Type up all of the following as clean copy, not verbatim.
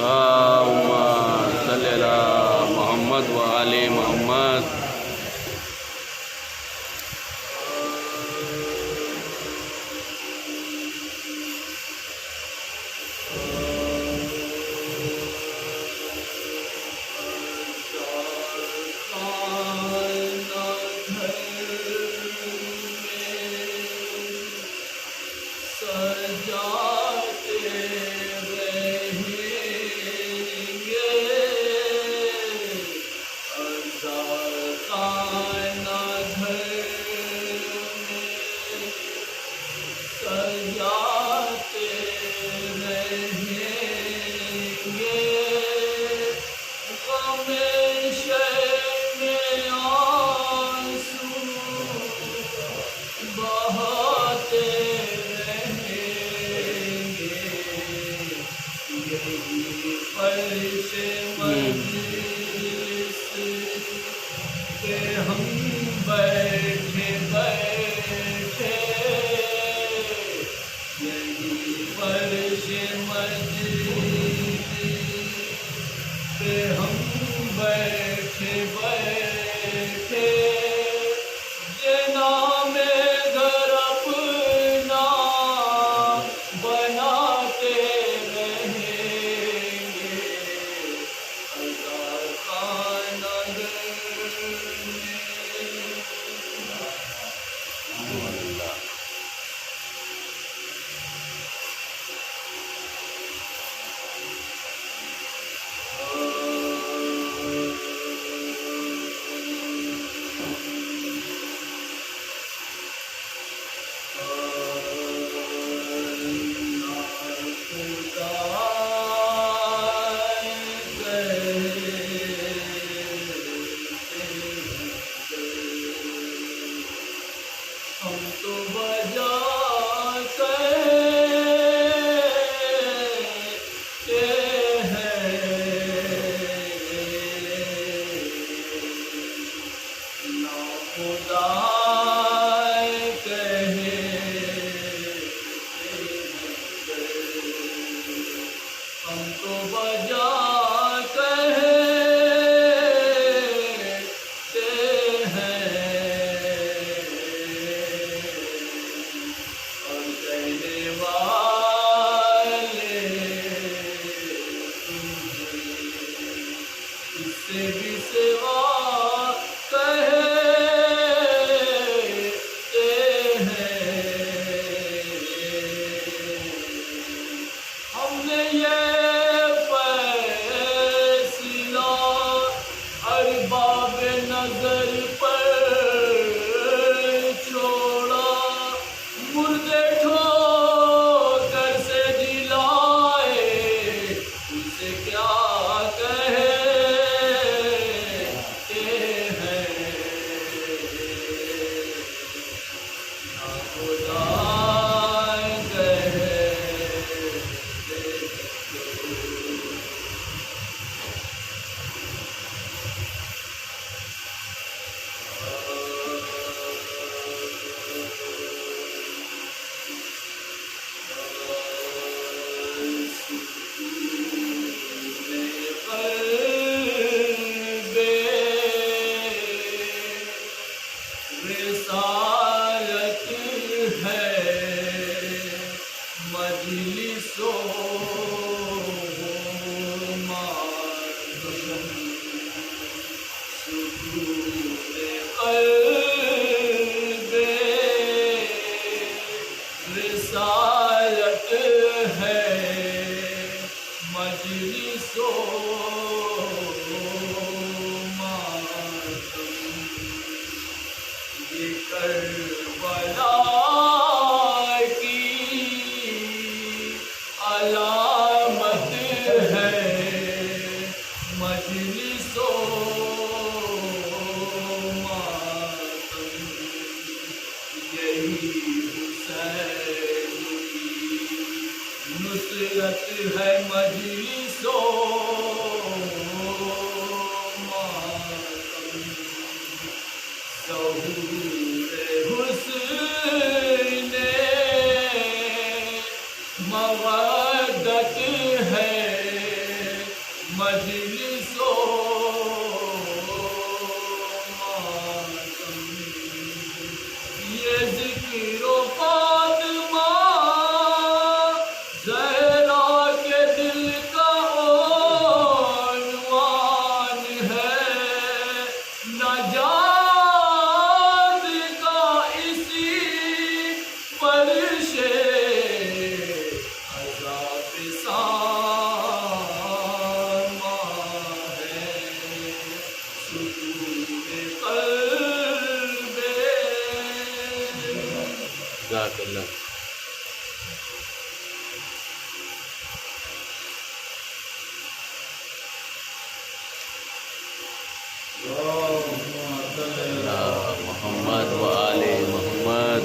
اللهم صل على محمد وآل محمد. مودت ہے جزاک اللہ. محمد و آل محمد.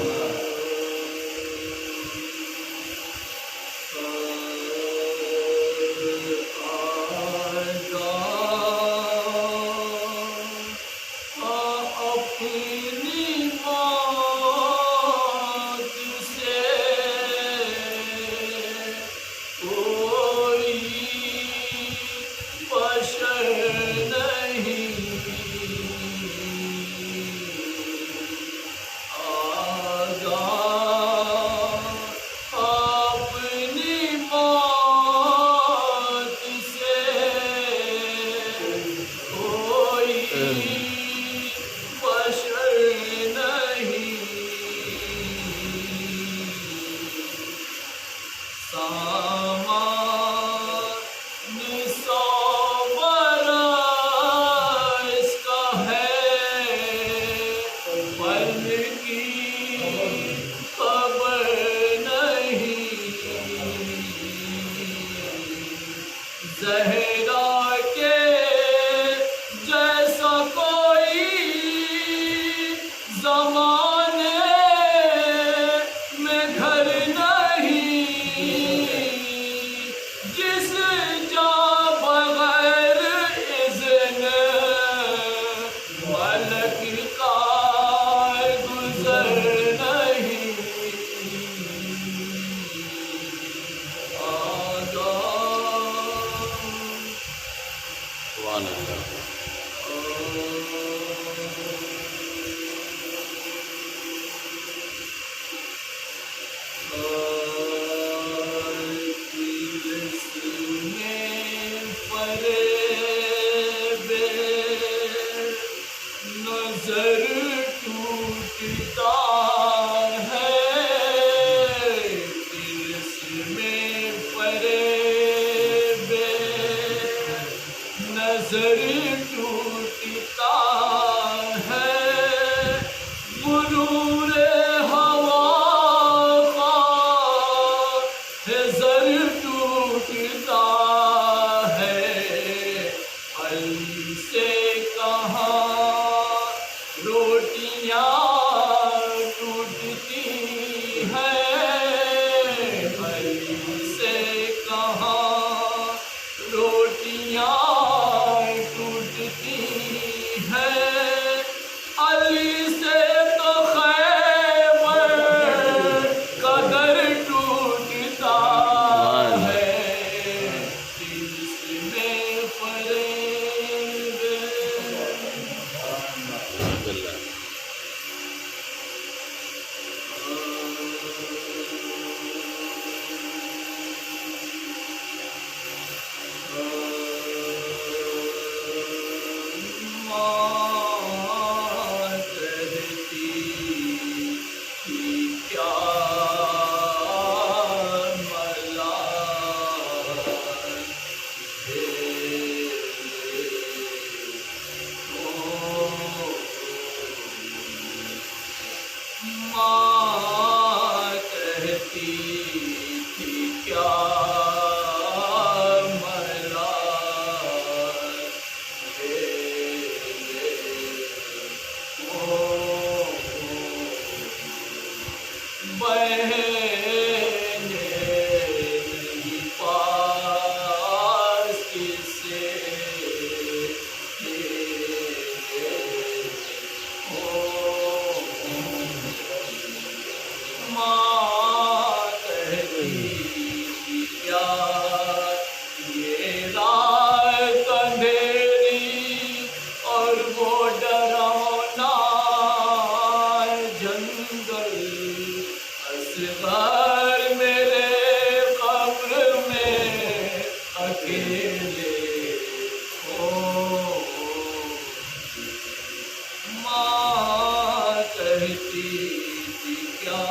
زہرا کے جیسا کوئی زمانے میں گھر نہیں، جس جا بغیر اذن ملک کا گزر نہیں. سبحان اللہ. نظر ٹوٹتا ہے دل میں فریب، نظر ٹوٹتا ہے غرور ہوا کا زر ٹوٹتا ہے. پھل سے کہاں روٹیاں ٹوٹتی ہیں، پھل سے کہاں روٹیاں ٹوٹتی ہیں. علی سے تو خیبر کا در ٹوٹتا ہے، دل میں فریب. جزاک اللہ. ماں کہتی تھی کیا ملا بہن نہیں پاس کسے ماں کہتی تھی کیا یہ رات اندھیری اور وہ ڈراؤنا جنگل، اصغر میرے قبر میں اکیلے ہو. ماں کہتی تھی کیا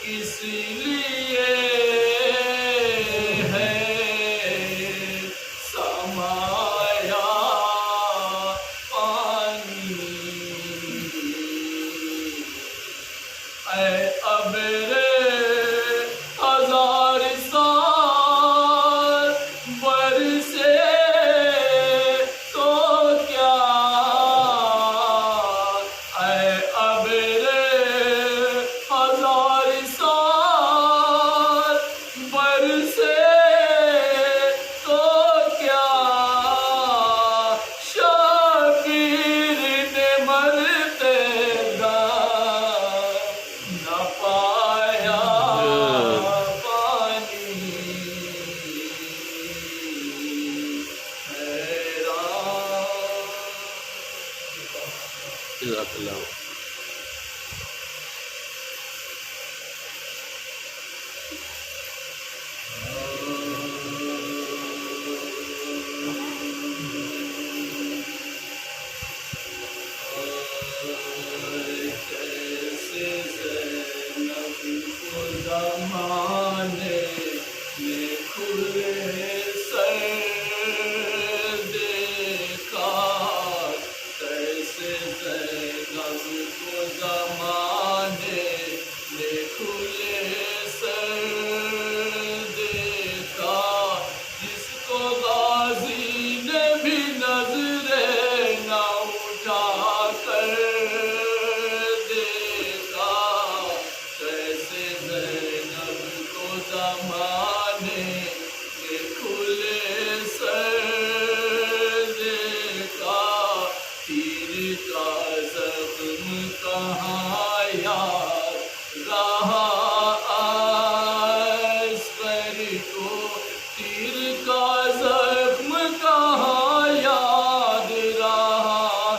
کس لیے ہے سمایا پانی اے ابر ہزار سال برسے تو کیا اے ابر ہزار سال برسے تو کیا شبیر نے مرتے دم نہ پایا پانی حیران جزاک اللہ کیسے زینب کو زمانے میں کھلے سر دیکھا کیسے زینب کو زمانے میں کھلے سر دیکھا جس کو غازی نے بھی نظریں نہ اٹھا کر دیکھا کیسے زینب کو زمانے میں کھلے سر دیکھا تیر کا زخم کہاں یاد رہا عسکر کو تیر کا زخم کہاں یاد رہا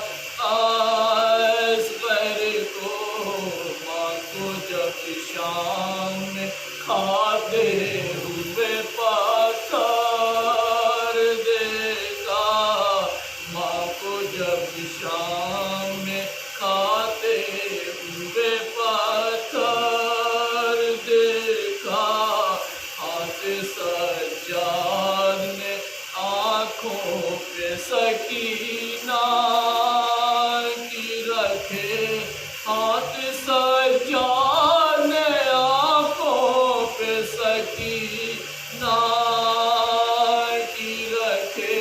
عسکر کو ماں کو جب شام میں کھاتے ہوئے پتھر دیکھا ماں کو جب شام میں کھاتے ہوئے پتھر دیکھا ہاتھ سجاد نے آنکھوں پہ سکینہ کی رکھے ہاتھ سجاد نے آنکھوں پہ سکینہ کی رکھے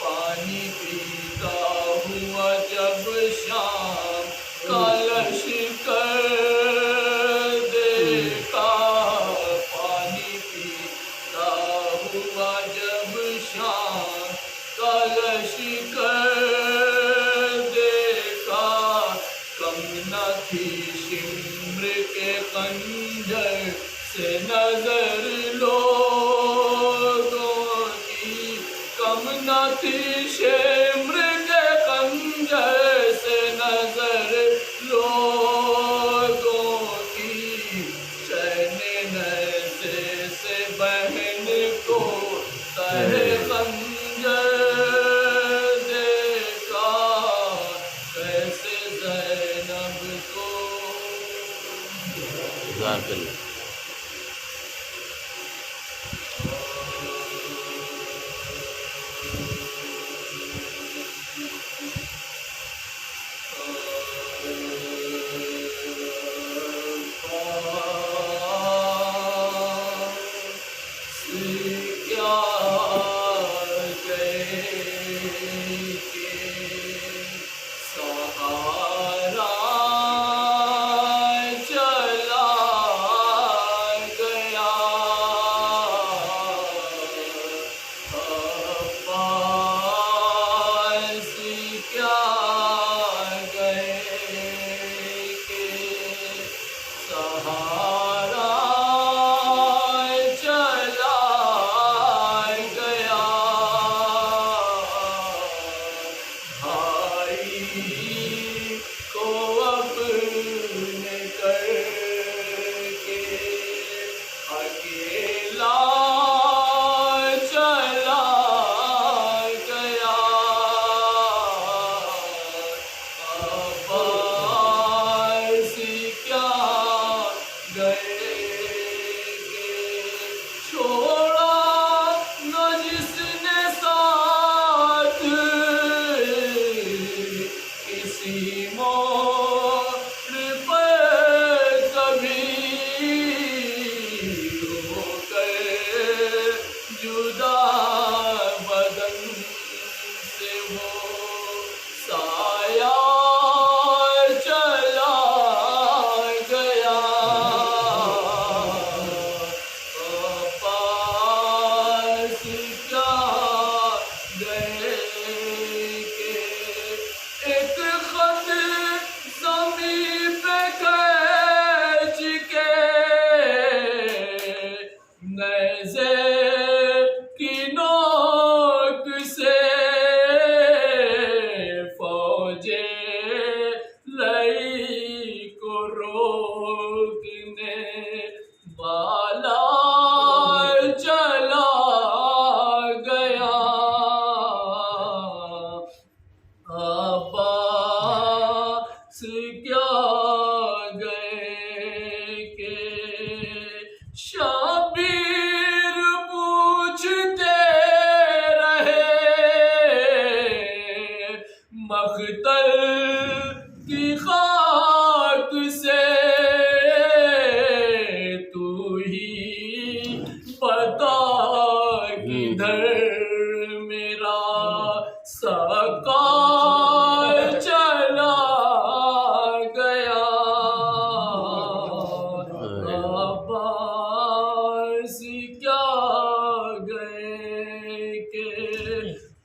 پانی پیتا ہوا جب شام کا لشکر دیکھا پانی پیتا ہوا جب شام کا لشکر دیکھا کم نہ تھی شمر کے خنجر سے نظر لوگوں کی کم نہ تھی شمر کے خنجر سے نظر لوگوں کی چین نیزے سے بہن کو تہ خنجر دیکھا کیسے زینب کو جزاک اللہ چلا موڑ پر کبھی ہو گئے جدا بدن سے وہ سایہ چلا گیا پاس کیا گئے کہ ایک خط زمین پہ کھینچ کے نیزے کی نوک سے فوجیں لئی کو روکنے والا چلا گیا عباس کیا گئے کہ شبیر پوچھتے رہے مقتل کی خاک سے تو ہی بتا کدھر میرا سکا چلا گیا عباس کیا گئے کہ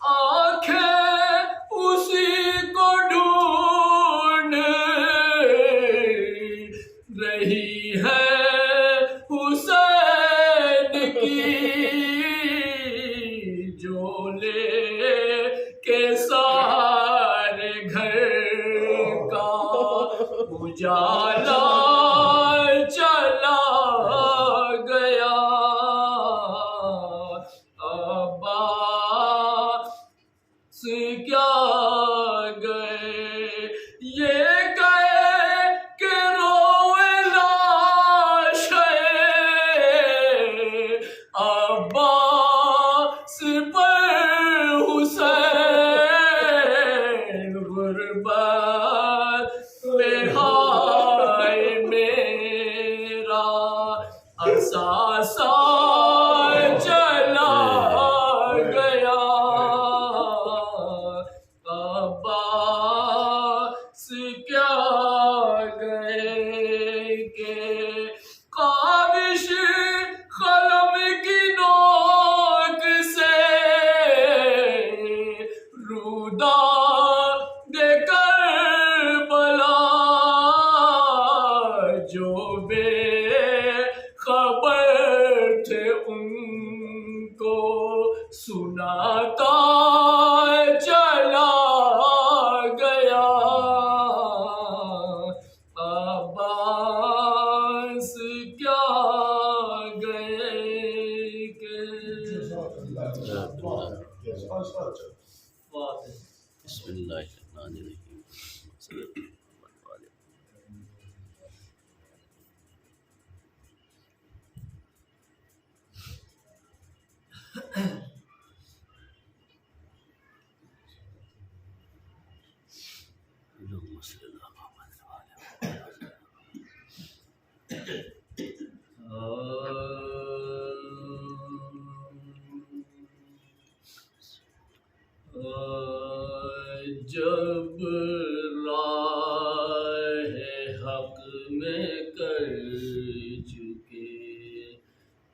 آنکھیں اسی کو ڈھونڈ رہی ہے حسین کی جو لے کے سارے گھر کا اجالا چلا گیا عباس کیا گئے یہ گئے کہ روئے لاش عباس پر حسین غربت میں ہائے میرا اثاثہ چلا گیا عباس کیا گئے کہ کاوش قلم کی نوک سے رودا دے کربلا جو بے خبر تھے ان کو سناتا چلا گیا عباس کیا گئے کہ بسم اللہ الرحمن الرحیم صلی اللہ علیہ اللہم صلی اللہ جب راہ حق میں کر چکے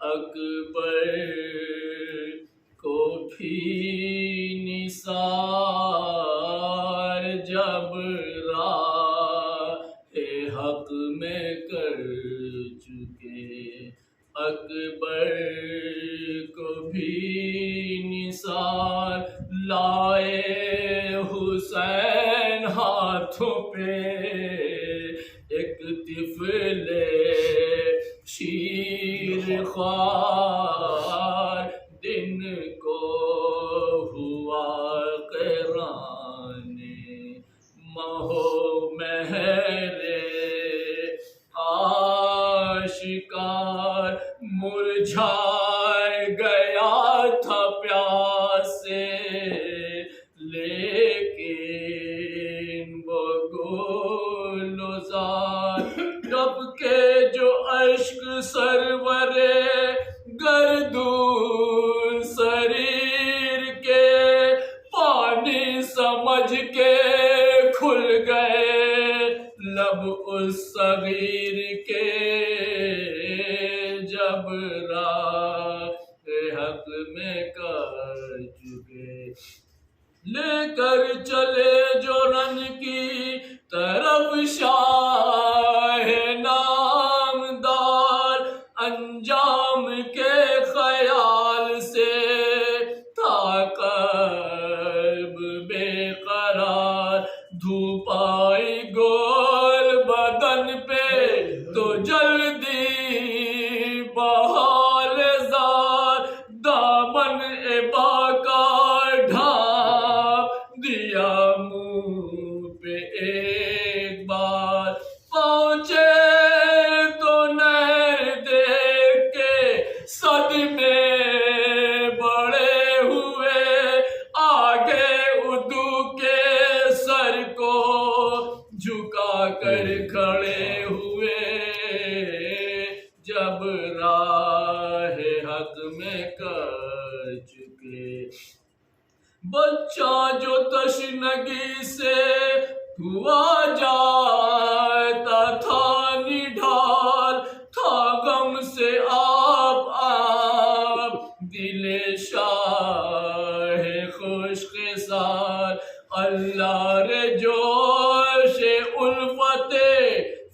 اکبر کو بھی نثار جب راہ حق میں کر چکے اکبر کو بھی نثار لائے حسین ہاتھوں پہ ایک طفل شیر خوار دن کو ہوا قران مہو مہر آشکار مرجھائے گیا تھا پیاس سے لیکن وہ گو گزار رب کے جو اشک سرور گردون سریر کے پانی سمجھ کے کھل گئے لب اس صغیر کے جب راہ حق میں کر چکے لے کر چلے جو رن کی طرف شاہ نامدار انجام کے خیال سے تھا قلب بے قرار دھوپ آئی گول بدن پہ تو جلدی بحال زار دامن ابا کا ڈھانپ دیا منہ پہ ایک بار پہنچے تو نہر دیکھ کے صدمے بڑے ہوئے آگے ادو کے سر کو جھکا کر کھڑے ہوئے جب راہ حق میں کر چکے بچہ جو تشنگی سے ہوا جاتا تھا نڈھال تھا غم سے آپ دل شاہ خوش خصال اللہ رے جوش الفت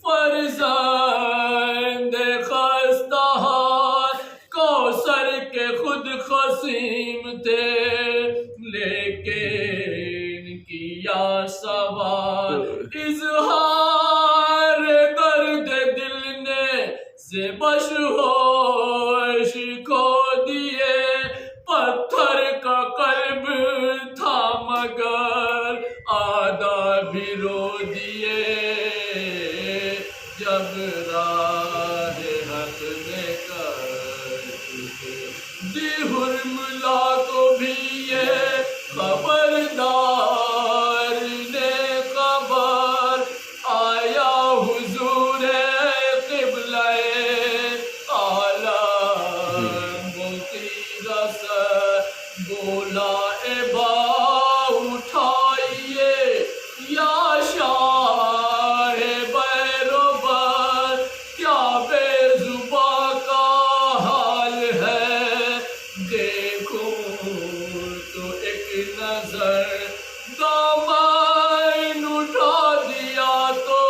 فرزند خستہ حال کوثر کے خود خصیم تھے لیکن کیا سوال اظہار درد دل نے زبش ہوش کھو دیے پتھر کا قلب تھا مگر آدھا بھی رو دیے جب راہ حق میں کر چکے دی حرملا کو بھی یہ خبردار نے خبر آیا حضور قبلہ عالم کی رسل بولا ابا اٹھائیے یا شاہ بیروبر کیا بے زباں کا حال ہے دیکھوں تو ایک نظر دامن اٹھا دیا تو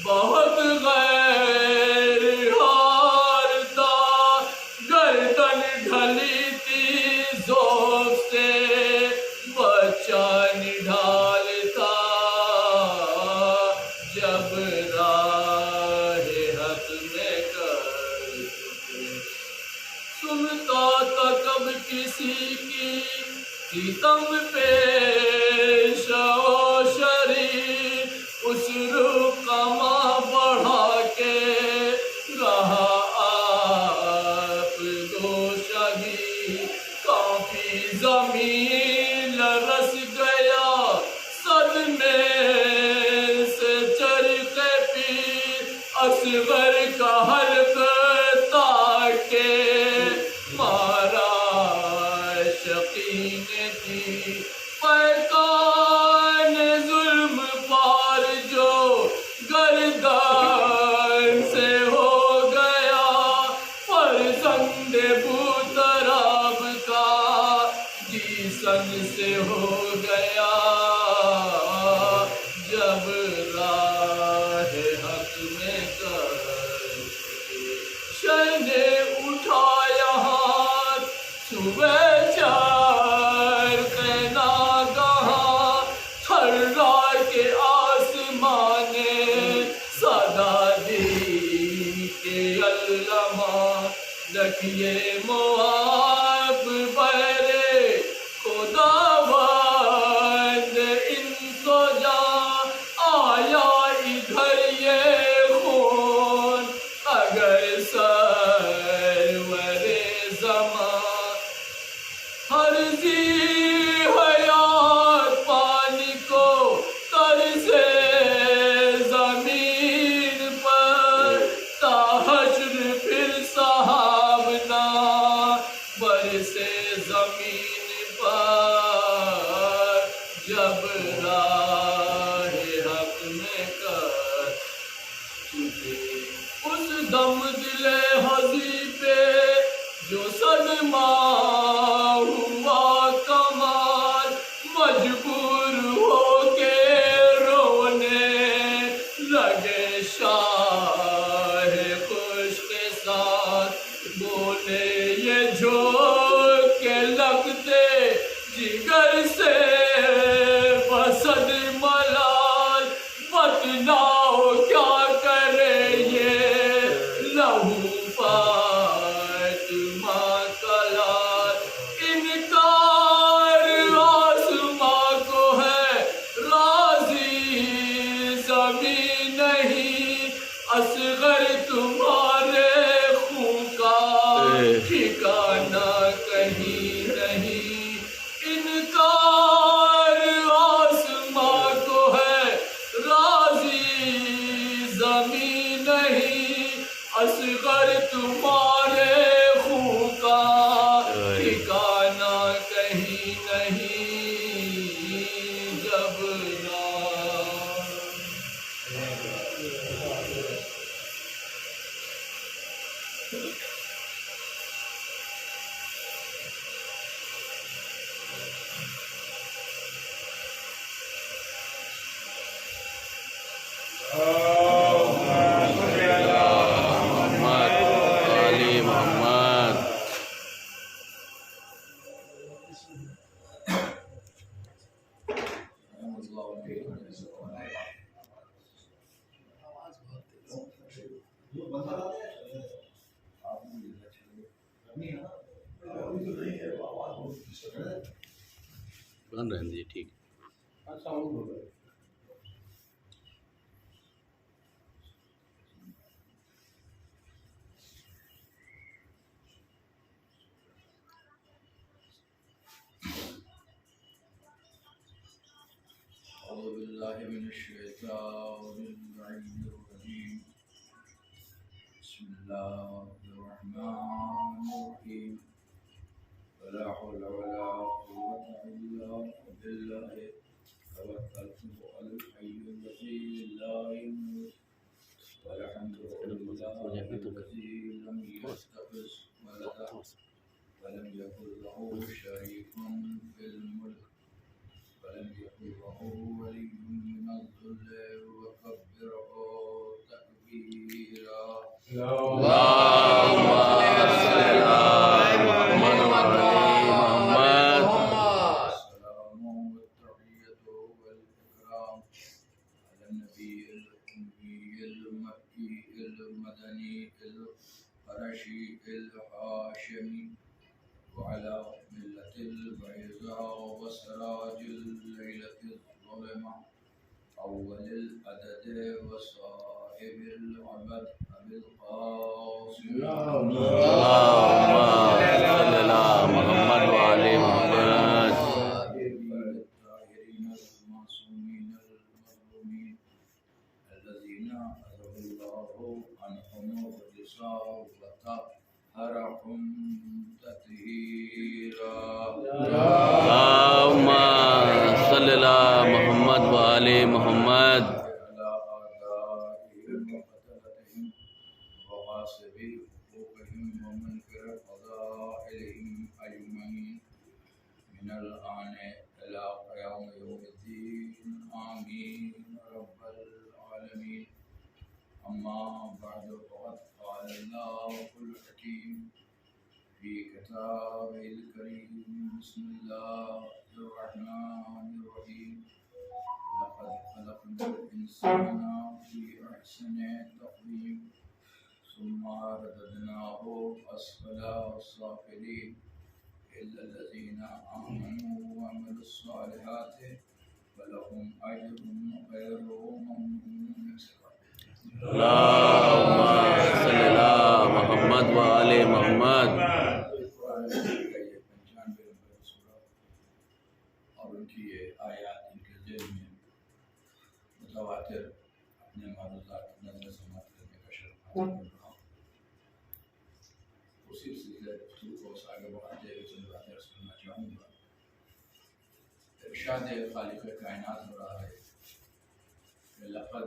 بہت غیر حال تھا گردن ڈھلی تھی ذوق سے بچہ نڈھال تھا جب راہ حق میں کر چکے سنتا تھا کب کسی کی ستم پیش و شریف اس رقمہ بڑھا کے رہا آپ گوشگی کافی زمین رس گیا صدمے سے چرخ پیر اصغر کا حلق تاکہ مارا شقی نے تھی پیکان ظلم پار جو گردن سے ہو گیا فرزند بوتراب کا جیسن سے ہو گیا جب راہ حق میں کر شہ نے اٹھایا ہاتھ صبح چرخ ناگہاں تھرا کے آسمان صدا دی کہ علامہ رکھیے مواب بہرے خداوند ان کو جان آیا ادھر یہ خون اگر سرور زمان ہر ذی حیات پانی کو طرز زمین اس دم دل ہزی پہ جو صدمہ ہوا کمال، مجبور ہو کے رونے لگے شاہ خوش کے ساتھ، بولے یہ جھوک کے لگتے جگر سے بسد ملال، بتلاؤ کیا کرے یہ لہو فاطمہ کا لال، انکار آسماں کو ہے راضی زمین نہیں، اصغر تمہارے خون کا ٹھکانہ کہیں نہیں، انکار آسماں کو ہے راضی زمین نہیں، اصغر تمہارے خون کا ٹھکانہ کہیں نہیں، جب علی محمد. بند رہنے دیجیے، ٹھیک ہے. أعوذ بالله من الشيطان اللعين الرجيم. بسم الله الرحمن الرحيم. ولا حول ولا قوة إلا بالله توكلت على الحي الذي لا يموت والحمد لله الذي لم يتخذ ولدا ولم يكن له شريك في الملك ولم يكن له ولي من الذل وكبره تكبيرا. اللهم صل على محمد وعلى محمد. السلام والتحية والإكرام على النبي الأمي المكي المدني القرشي الهاشمي وعلى ملة البيضاء وسراج الليلة الظلمة أول الأدد وصاحب العبد أبي القاسم. اللهم صل على محمد وعلى محمد. الطاهرين المعصومين المظلومين الذين أذهب الله عنهم الرجساء وطهرهم تطهيرا. اللهم صل على محمد وعلى محمد. على آبائهم وقتلتهم وغاصبي حقوقهم ومنكر فضائلهم أجمعين من الآن إلى قيام يوم الدين آمين رب العالمين. أما بعد فقد قال الله الحكيم في كتابه الكريم. بسم الله الرحمن الرحيم. لقد خلقنا الإنسان في أحسن تقويم ثم رددناه أسفل سافلين إلا الذين آمنوا وعملوا الصالحات فلهم أجر غير ممنون. اللهم صل على محمد وعلى محمد. اور ان کی یہ آیات ان کے ذہن میں متواتر اپنے معروضات نظر سماعت کرنے کا شرف حاصل کر رہا ہوں. اسی سلسلے گفتگو کو آگے بڑھاتے ہوئے چند باتیں عرض کرنا چاہوں گا. ارشاد خالق کائنات ہو رہا ہے کہ لقد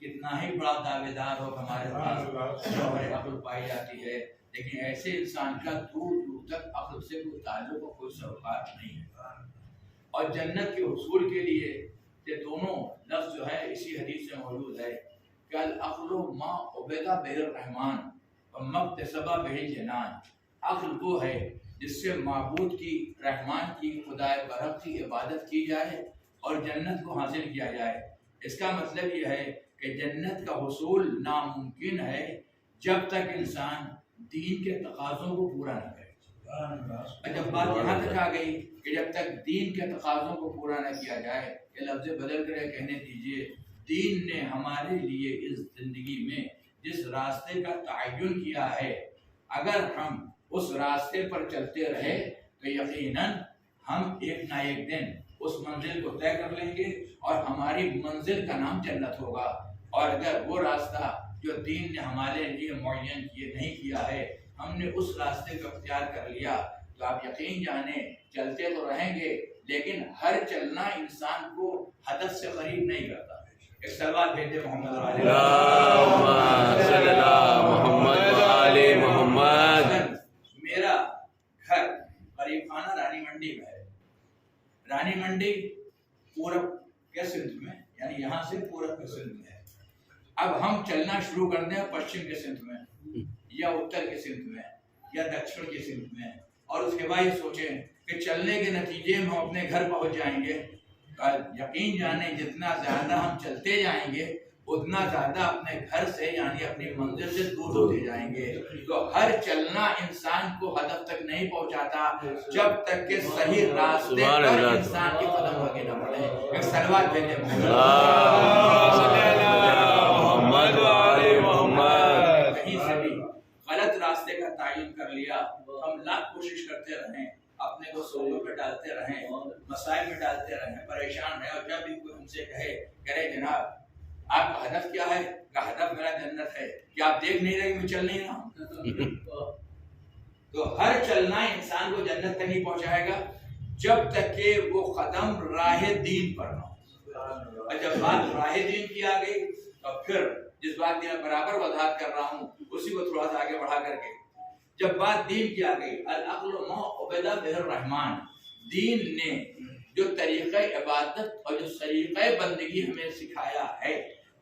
کتنا ہی بڑا دعویدار ہو ہمارے پاس جوہر عقل پائی جاتی ہے، لیکن ایسے انسان کا دور دور تک عقل سے کوئی تعلق اور کوئی سروکار نہیں ہے۔ اور جنت کے حصول کے لیے یہ دونوں لفظ جو ہے اسی حدیث میں موجود ہے کہ العقل ما عبد بہ الرحمن و مکتسب بہ الجنان، عقل وہ ہے جس سے معبود کی، رحمان کی، خدا برحق کی عبادت کی جائے اور جنت کو حاصل کیا جائے۔ اس کا مطلب یہ ہے کہ جنت کا حصول ناممکن ہے جب تک انسان دین کے تقاضوں کو پورا نہ کرے۔ اور جب بات یہاں تک آ گئی کہ جب تک دین کے تقاضوں کو پورا نہ کیا جائے، یہ لفظ بدل کر کہنے دیجئے، دین نے ہمارے لیے اس زندگی میں جس راستے کا تعین کیا ہے، اگر ہم اس راستے پر چلتے رہے تو یقیناً ہم ایک نہ ایک دن اس منزل کو طے کر لیں گے اور ہماری منزل کا نام جنت ہوگا۔ اور اگر وہ راستہ جو دین نے ہمارے لیے معین نہیں کیا ہے، ہم نے اس راستے کو اختیار کر لیا، تو آپ یقین جانیں چلتے تو رہیں گے، لیکن ہر چلنا انسان کو ہدف سے قریب نہیں کرتا۔ ایک سوال بھیجے محمد صلی اللہ محمد و آل محمد۔ میرا گھر قریب خانہ رانی منڈی میں ہے، رانی منڈی پورب کے سندھ میں، یعنی یہاں سے پورب کے سندھ میں ہے۔ اب ہم چلنا شروع کر دیں پشچم کے سندھ میں یا اتر کے سندھ میں یا دکشن کے سندھ میں، اور اس کے بعد یہ سوچیں کہ چلنے کے نتیجے میں ہم اپنے گھر پہنچ جائیں گے، یقین جانیں جتنا زیادہ ہم چلتے جائیں گے اتنا زیادہ اپنے گھر سے یعنی اپنی منزل سے دور ہوتے جائیں گے۔ تو ہر چلنا انسان کو ہدف تک نہیں پہنچاتا جب تک کہ صحیح راستے پر انسان کے قدم آگے نہ بڑھے۔ ایک صلوات بھیجیں محمد۔ کہیں سے بھی غلط راستے کا تعین کر لیا، ہم لاکھ کوشش کرتے رہیں، اپنے کو سوچوں پہ ڈالتے رہیں، مسائل میں ڈالتے رہیں، پریشان رہیں، اور جب بھی کوئی ہم سے کہے جناب آپ کا ہدف کیا ہے؟ کہ ہدف میرا جنت ہے، کیا آپ دیکھ نہیں رہے میں چل نہیں رہا ہوں؟ تو ہر چلنا انسان کو جنت تک نہیں پہنچائے گا جب تک کہ وہ قدم راہ دین پر نہ ہو۔ اور جب بات راہ دین کی آ گئی تو پھر جس بات کی میں برابر وضاحت کر رہا ہوں اسی کو تھوڑا سا آگے بڑھا کر کے، جب بات دین کی آ گئی، العقل ما عبد بہ الرحمن، دین نے جو طریقہ عبادت اور جو طریقہ بندگی ہمیں سکھایا ہے،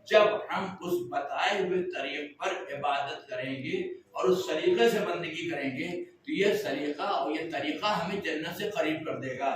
جب ہم اس بتائے ہوئے طریق پر عبادت کریں گے اور اس طریقے سے بندگی کریں گے تو یہ سلیقہ اور یہ طریقہ ہمیں جنت سے قریب کر دے گا۔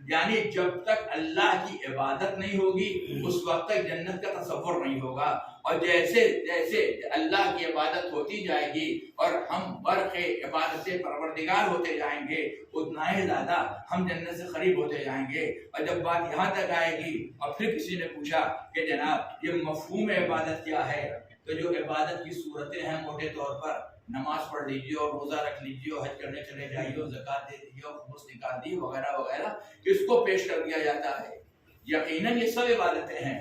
یعنی جب تک اللہ کی عبادت نہیں ہوگی اس وقت تک جنت کا تصور نہیں ہوگا، اور جیسے جیسے اللہ کی عبادت ہوتی جائے گی اور ہم برق عبادت پروردگار ہوتے جائیں گے اتنا ہی زیادہ ہم جنت سے قریب ہوتے جائیں گے۔ اور جب بات یہاں تک آئے گی اور پھر کسی نے پوچھا کہ جناب یہ مفہوم عبادت کیا ہے، تو جو عبادت کی صورتیں ہیں موٹے طور پر نماز پڑھ لیجیے اور روزہ رکھ لیجیے اور حج کرنے چلے جائیے اور زکوٰۃ دے دیجیے اور خمس نکال دیے وغیرہ وغیرہ، اس کو پیش کر دیا جاتا ہے۔ یقیناً یہ سب عبادتیں ہیں،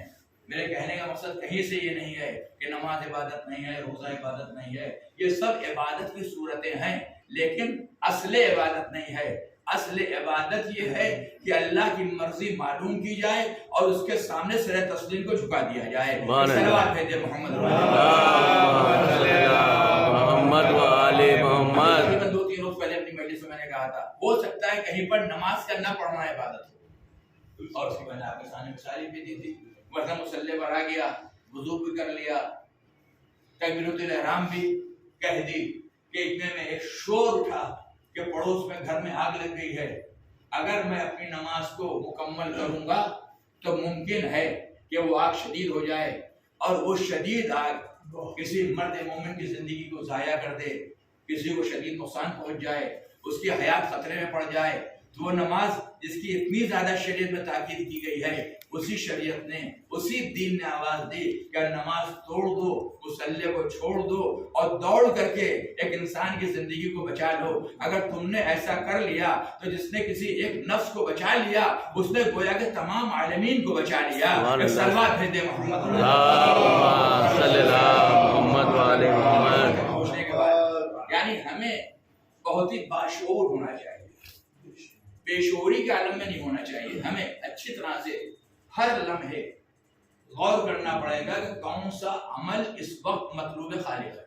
میرے کہنے کا مقصد کہیں سے یہ نہیں ہے کہ نماز عبادت نہیں ہے، روزہ عبادت نہیں ہے، یہ سب عبادت کی صورتیں ہیں، لیکن اصل عبادت نہیں ہے۔ اصل عبادت یہ ہے کہ اللہ کی مرضی معلوم کی جائے اور اس کے سامنے سر تسلیم کو جھکا دیا جائے۔ صلوات بھیجے محمد محمد و آل محمد۔ 2-3 روز پہلے اپنی مجلس میں میں نے کہا تھا ہو سکتا ہے کہیں پر نماز کا نہ پڑھنا عبادت ہو، اور اس کی میں نے آپ کے سامنے مثالیں بھی دی تھی، ورنہ مصلی پر آ گیا، وضو بھی کر لیا، تکبیرۃ الاحرام بھی کہہ دی کہ اتنے میں ایک شور اٹھا کہ پڑوس میں گھر میں آگ لگ گئی ہے، اگر میں اپنی نماز کو مکمل کروں گا تو ممکن ہے کہ وہ آگ شدید ہو جائے اور وہ شدید آگ کسی مرد مومن کی زندگی کو ضائع کر دے، کسی کو شدید نقصان پہنچ جائے، اس کی حیات خطرے میں پڑ جائے، تو وہ نماز جس کی اتنی زیادہ شریعت میں تاکید کی گئی ہے، اسی شریعت نے، اسی دین نے آواز دی کہ نماز توڑ دو، مصلی کو چھوڑ دو اور دوڑ کر کے ایک انسان کی زندگی کو بچا لو۔ اگر تم نے ایسا کر لیا تو جس نے کسی ایک نفس کو بچا لیا اس نے گویا کہ تمام عالمین کو بچا لیا۔ صلوات بھیجے محمد صلی اللہ محمد و آل محمد۔ پہنچنے کے بعد یعنی ہمیں بہت ہی باشعور ہونا چاہیے، بے شعوری کے عالم میں نہیں ہونا چاہیے، ہمیں اچھی طرح سے ہر لمحے غور کرنا پڑے گا کہ کون سا عمل اس وقت مطلوب خالق ہے.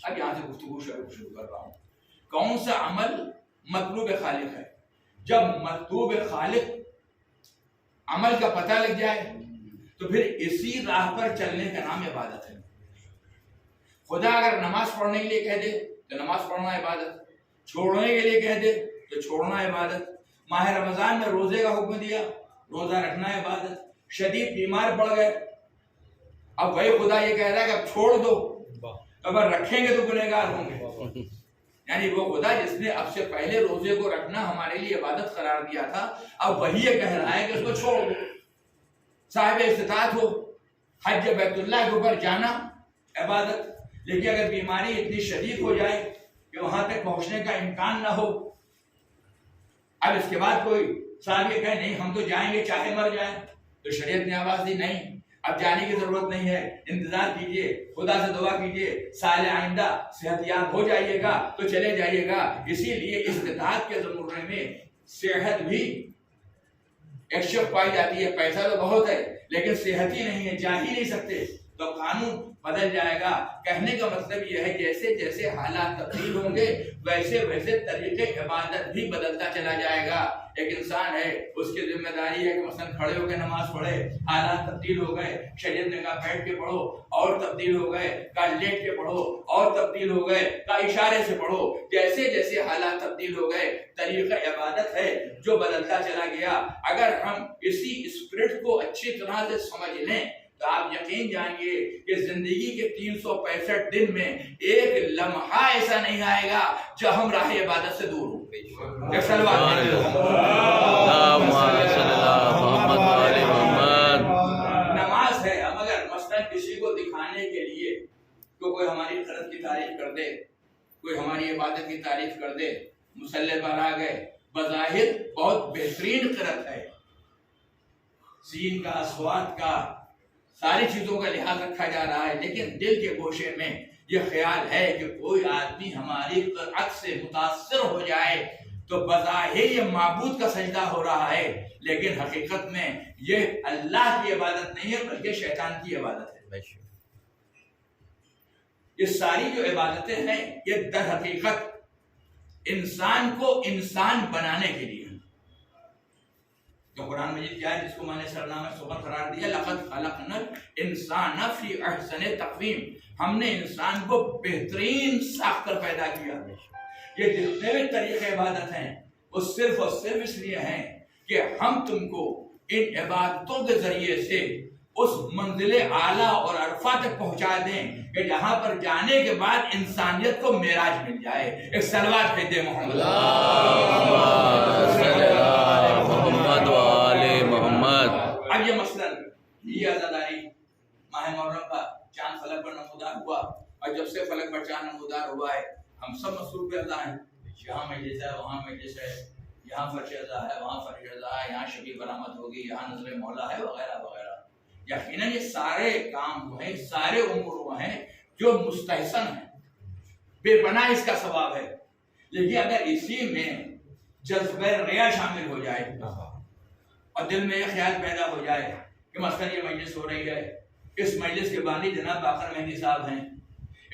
اب یہاں سے گفتگو شروع کر رہا ہوں. کون سا عمل مطلوب خالق ہے؟ جب مطلوب خالق عمل کا پتہ لگ جائے تو پھر اسی راہ پر چلنے کا نام عبادت ہے. خدا اگر نماز پڑھنے کے لیے کہہ دے تو نماز پڑھنا عبادت، چھوڑنے کے لیے کہہ دے تو چھوڑنا عبادت. ماہ رمضان میں روزے کا حکم دیا، روزہ رکھنا عبادت. شدید بیمار پڑ گئے، اب وہی خدا یہ کہہ رہا ہے کہ اب چھوڑ دو، اگر رکھیں گے تو گنہگار ہوں گے. یعنی وہ خدا جس نے اب سے پہلے روزے کو رکھنا ہمارے لیے عبادت قرار دیا تھا، اب وہی یہ کہہ رہا ہے کہ اس کو چھوڑ دو. صاحب استطاعت ہو، حج بیت اللہ کے اوپر جانا عبادت، لیکن اگر بیماری اتنی شدید ہو جائے کہ وہاں تک پہنچنے کا امکان نہ ہو، اب اس کے بعد کوئی صاحب یہ کہے نہیں ہم تو جائیں گے چاہے مر جائیں، تو شریعت نے آواز دی نہیں اب جانے کی ضرورت نہیں ہے، انتظار کیجئے، خدا سے دعا کیجئے، سال آئندہ صحت یاب ہو جائیے گا تو چلے جائیے گا. اسی لیے استطاعت کے زمرے میں صحت بھی ایک شک پائی جاتی ہے. پیسہ تو بہت ہے لیکن صحت ہی نہیں ہے، جا ہی نہیں سکتے، تو قانون بدل جائے گا. کہنے کا مطلب یہ ہے جیسے جیسے حالات تبدیل ہوں گے ویسے ویسے طریقے عبادت بھی بدلتا چلا جائے گا. ایک انسان ہے، اس کی ذمہ داری ہے کہ مثلا کھڑے ہو کے نماز پڑھے، حالات تبدیل ہو گئے، شریعت نے کہا بیٹھ کے پڑھو اور تبدیل ہو گئے، کہا لیٹ کے پڑھو اور تبدیل ہو گئے، کہا اشارے سے پڑھو. جیسے جیسے حالات تبدیل ہو گئے طریقہ عبادت ہے جو بدلتا چلا گیا. اگر ہم اسی اسپرٹ کو اچھی طرح سے سمجھ لیں تو آپ یقین جائیں گے کہ زندگی کے 365 دن میں ایک لمحہ ایسا نہیں آئے گا جو ہم راہ عبادت سے دور ہوں. نماز ہے، ہم اگر مثلا کسی کو دکھانے کے لیے تو کوئی ہماری قرت کی تعریف کر دے، کوئی ہماری عبادت کی تعریف کر دے، مصلی پر آ گئے، بظاہر بہت بہترین قرت ہے، سین کا، اصوات کا، ساری چیزوں کا لحاظ رکھا جا رہا ہے، لیکن دل کے گوشے میں یہ خیال ہے کہ کوئی آدمی ہماری قرأت سے متاثر ہو جائے تو بظاہر یہ معبود کا سجدہ ہو رہا ہے، لیکن حقیقت میں یہ اللہ کی عبادت نہیں ہے بلکہ شیطان کی عبادت ہے. یہ ساری جو عبادتیں ہیں یہ در حقیقت انسان کو انسان بنانے کے لیے. تو قرآن مجید کیا ہے جس کو میں نے سرنامہ صحبت قرار دیا، لقد خلقنا الانسان فی احسن تقویم، ہم نے انسان کو بہترین ساخت کر پیدا کیا. یہ جتنے بھی طریقے عبادت ہیں وہ صرف اور صرف اس لیے ہیں کہ ہم تم کو ان عبادتوں کے ذریعے سے اس منزل اعلیٰ اور عرفہ تک پہنچا دیں کہ جہاں پر جانے کے بعد انسانیت کو معراج مل جائے. ایک صلوات بھیجے محمد اب یہ مثلا یہ عزاداری ماہ محرم کا چاند فلک پر نمودار ہوا، اور جب سے فلک پر چاند نمودار ہوا ہے ہم سب مصروف رضا ہیں. یہاں مجلس ہے، وہاں مجلس ہے، یہاں فرش رضا ہے، وہاں فرش رضا ہے، یہاں شبی برآمد ہوگی، یہاں نظر مولا ہے، وغیرہ وغیرہ. یقیناً یہ سارے کام وہ ہیں، سارے امور وہ ہیں جو مستحسن ہیں، بے پناہ اس کا ثواب ہے. لیکن اگر اسی میں جذبہ ریا شامل ہو جائے اور دل میں یہ خیال پیدا ہو جائے کہ مثلا یہ مجلس ہو رہی ہے، اس مجلس کے بانی جناب باقر مہندی صاحب ہیں،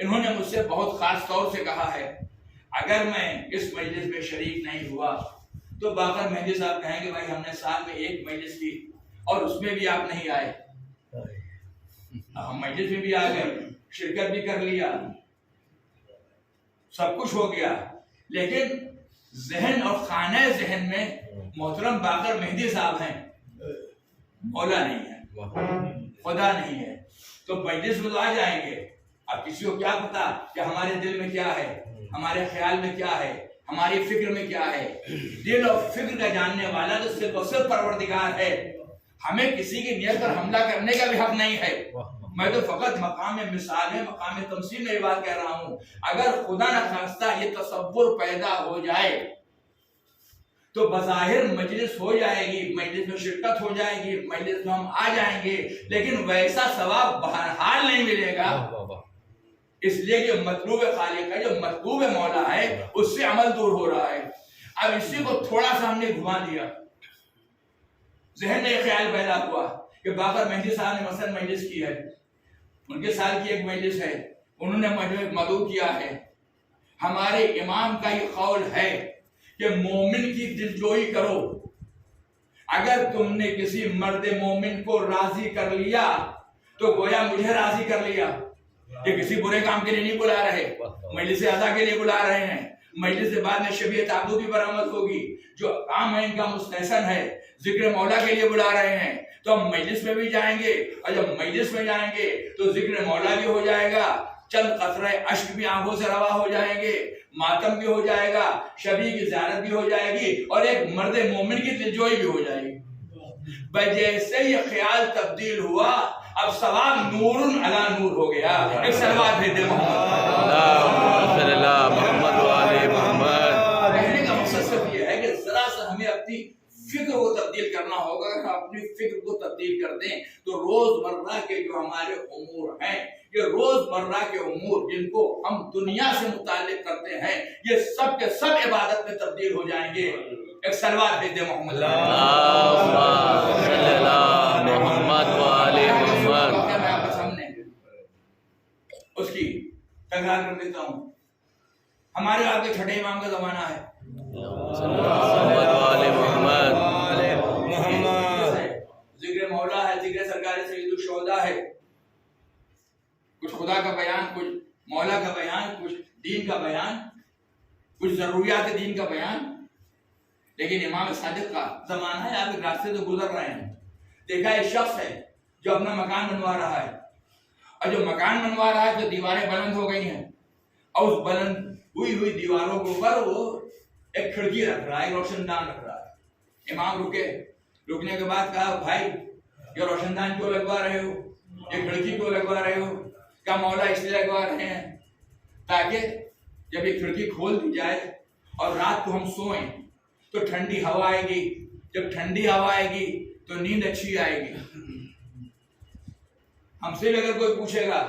انہوں نے مجھ سے بہت خاص طور سے کہا ہے اگر میں اس مجلس میں شریک نہیں ہوا تو باقر مہندی صاحب کہیں گے بھائی ہم نے سال میں ایک مجلس کی اور اس میں بھی آپ نہیں آئے. ہم مجلس میں بھی آ گئے، شرکت بھی کر لیا، سب کچھ ہو گیا، لیکن ذہن اور خانہ ذہن میں محترم باقر مہندی صاحب ہیں، مولا نہیں ہے، خدا نہیں ہے. تو مجلس میں تو آ جائیں گے، اب کسی کو کیا پتا کہ ہمارے دل میں کیا ہے، ہمارے خیال میں کیا ہے، ہماری فکر میں کیا ہے. دل اور فکر کا جاننے والا تو صرف اور صرف پروردگار ہے. ہمیں کسی کی نیت پر حملہ کرنے کا بھی حق نہیں ہے. میں تو فقط مقام مثال میں، مقام تمثیل میں یہ بات کہہ رہا ہوں. اگر خدا نخواستہ یہ تصور پیدا ہو جائے تو بظاہر مجلس ہو جائے گی، مجلس میں شرکت ہو جائے گی، مجلس میں ہم آ جائیں گے، لیکن ویسا ثواب بہرحال نہیں ملے گا. اس لیے جو مطلوب خالق ہے، جو مطلوب مولا ہے، اس سے عمل دور ہو رہا ہے. اب اسی کو تھوڑا سا ہم نے گھما دیا، ذہن میں خیال پیدا ہوا کہ باقر مہدی صاحب نے مثلا مجلس کی ہے، ان کے سال کی ایک مجلس ہے، انہوں نے مدعو کیا ہے. ہمارے امام کا یہ قول ہے کہ مومن کی دلجوئی کرو. اگر تم نے کسی مرد مومن کو راضی کر لیا تو گویا مجھے راضی کر لیا. یہ کسی برے کام کے لیے نہیں بلا رہے، مجلس اعضا کے لیے بلا رہے ہیں. مجلس کے بعد میں شبیہ تعبد بھی برآمد ہوگی. جو کام ہے ان کا مستحسن ہے، ذکر مولا کے لیے بلا رہے ہیں تو ہم مجلس میں بھی جائیں گے، اور جب مجلس میں جائیں گے تو ذکر مولا بھی ہو جائے گا، چند قطرہ اشک بھی آنکھوں سے روا ہو جائیں گے، ماتم بھی ہو جائے گا، شبیہ کی زیارت بھی ہو جائے گی، اور ایک مرد مومن کی دلجوئی بھی ہو جائے گی. جیسے یہ خیال تبدیل ہوا اب ثواب نور علی نور ہو گیا. ایک صلوات بھیج دے محمد صلی اللہ محمد والے محمد. کہنے کا مقصد صرف یہ ہے کہ ذرا سا ہمیں اپنی فکر کو تبدیل کرنا ہوگا. اگر ہم اپنی فکر کو تبدیل کر دیں تو روزمرہ کے جو ہمارے امور ہیں، یہ روزمرہ کے امور جن کو ہم دنیا سے متعلق کرتے ہیں، یہ سب کے سب عبادت میں تبدیل ہو جائیں گے. ایک صلوات بھیج دے محمد صلی اللہ محمد والے محمد. میں آپ کے سامنے اس کی تکرار کر دیتا ہوں. ہمارے آپ کے چھٹے امام کا زمانہ ہے، محمد والے محمد. ذکر مولا ہے، ذکر سرکار سید الشہداء ہے، کچھ خدا کا بیان، کچھ مولا کا بیان، کچھ دین کا بیان، کچھ ضروریات دین کا بیان. لیکن امام صادق کا زمانہ ہے، آپ ایک راستے سے گزر رہے ہیں، دیکھا ایک شخص ہے جو اپنا مکان بنوا رہا ہے، اور جو مکان بنوا رہا ہے تو دیواریں بلند ہو گئی ہیں، اور اس بلند ہوئی دیواروں کے اوپر وہ ایک کھڑکی رکھ رہا ہے، روشن دان رکھ رہا ہے. امام رکے، رکنے کے بعد کہا بھائی یہ روشن دان کیوں لگوا رہے ہو، یہ کھڑکی کیوں لگوا رہے ہو؟ کیا مولا اس لیے لگوا رہے ہیں تاکہ جب یہ کھڑکی کھول دی جائے اور رات کو ہم سوئیں تو ٹھنڈی ہوا آئے گی، جب ٹھنڈی ہوا آئے گی تو نیند اچھی آئے گی. ہم سے بھی اگر کوئی پوچھے گا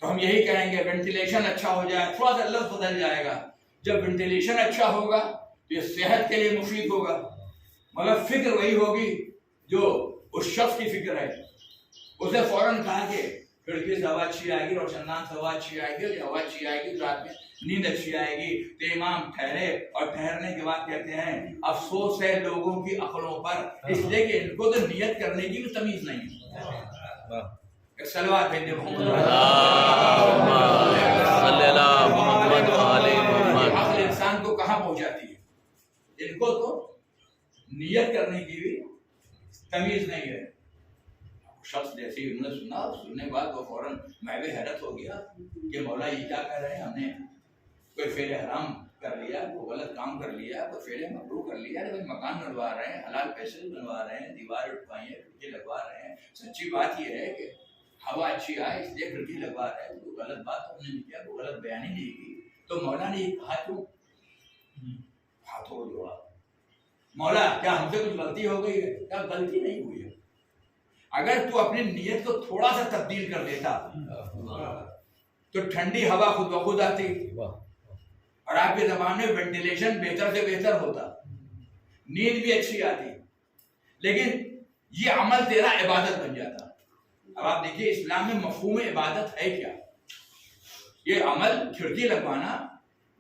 تو ہم یہی کہیں گے وینٹیلیشن اچھا ہو جائے. تھوڑا سا لفظ بدل جائے گا، جب وینٹیلیشن اچھا ہوگا تو یہ صحت کے لیے مفید ہوگا. مگر فکر وہی ہوگی جو اس شخص کی فکر ہے. اسے فوراً کہا کہ کھڑکی سے ہوا اچھی آئے گی، روشن دان سے ہوا اچھی آئے گی، اور ہوا اچھی آئے گی تو رات میں نیند اچھی آئے گی. تو امام ٹھہرے اور ٹھہرنے کے بعد کہتے ہیں افسوس ہے لوگوں کی عقلوں پر، اس لیے کہ ان کو تو نیت کرنے کی بھی تمیز نہیں ہے. صلوات بھیج دے محمد صلی اللہ محمد والے محمد. عقل انسان کو کہاں پہنچاتی ہے؟ ان کو تو نیت کرنے کی بھی تمیز نہیں ہے. شخص جیسے ہی انہوں نے سنا، سننے کے بعد وہ فوراً محو حیرت ہو گیا کہ مولا یہ کیا کہہ رہے ہیں، ہم نے کوئی فعل حرام کر لیا، کوئی غلط کام کر لیا، کوئی فعل مکروہ کر لیا، لیکن مکان بنوا رہے ہیں، حلال پیسے بنوا رہے ہیں، دیوار اٹھوائی ہیں، کھڑکی لگوا رہے ہیں. سچی بات یہ ہے کہ ہوا اچھی آئے اس لیے کھڑکی لگوا رہے ہیں. کوئی غلط بات ہم نے نہیں کیا، کوئی غلط بیانی نہیں کی. تو مولا نے یہ کہا کیوں؟ ہاتھوں کو جوڑا، مولا کیا ہم سے کچھ غلطی ہو گئی ہے؟ کیا غلطی نہیں ہوئی ہے. اگر تو اپنی نیت کو تھوڑا سا تبدیل کر دیتا تو ٹھنڈی ہوا خود بخود آتی، اور آپ کے زبان میں وینٹیلیشن بہتر سے بہتر ہوتا، نیند بھی اچھی آتی. لیکن یہ عمل تیرا عبادت بن جاتا. اب آپ دیکھیے اسلام میں مفہوم عبادت ہے کیا؟ یہ عمل کھڑکی لگوانا،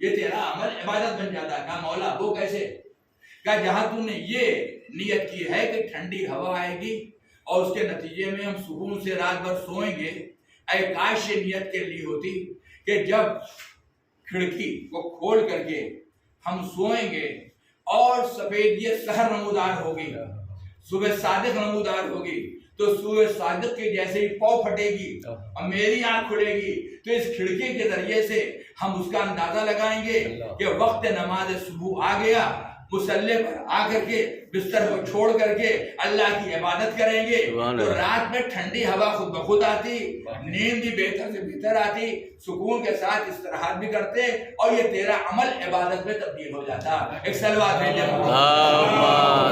یہ تیرا عمل عبادت بن جاتا. کہا مولا وہ کیسے؟ کہا جہاں تو نے یہ نیت کی ہے کہ ٹھنڈی ہوا آئے گی اور اس کے نتیجے میں ہم سکون سے رات بھر سوئیں گے، اے کاش یہ نیت کے لیے ہوتی کہ جب کھڑکی کو کھول کر کے ہم سوئیں گے اور سفید یہ سحر نمودار ہوگی، صبح صادق نمودار ہوگی، تو صبح صادق کے جیسے ہی پاؤں پھٹے گی اور میری آنکھ کھلے گی تو اس کھڑکی کے ذریعے سے ہم اس کا اندازہ لگائیں گے کہ وقت نماز صبح آ گیا. مصلی پر آ کر کے بستر کو چھوڑ کر کے اللہ کی عبادت کریں گے تو رات میں ٹھنڈی ہوا خود بخود آتی، نیند بھی بہتر سے بہتر آتی، سکون کے ساتھ استراحت بھی کرتے، اور یہ تیرا عمل عبادت میں تبدیل ہو جاتا. ایک صلوات بھیجے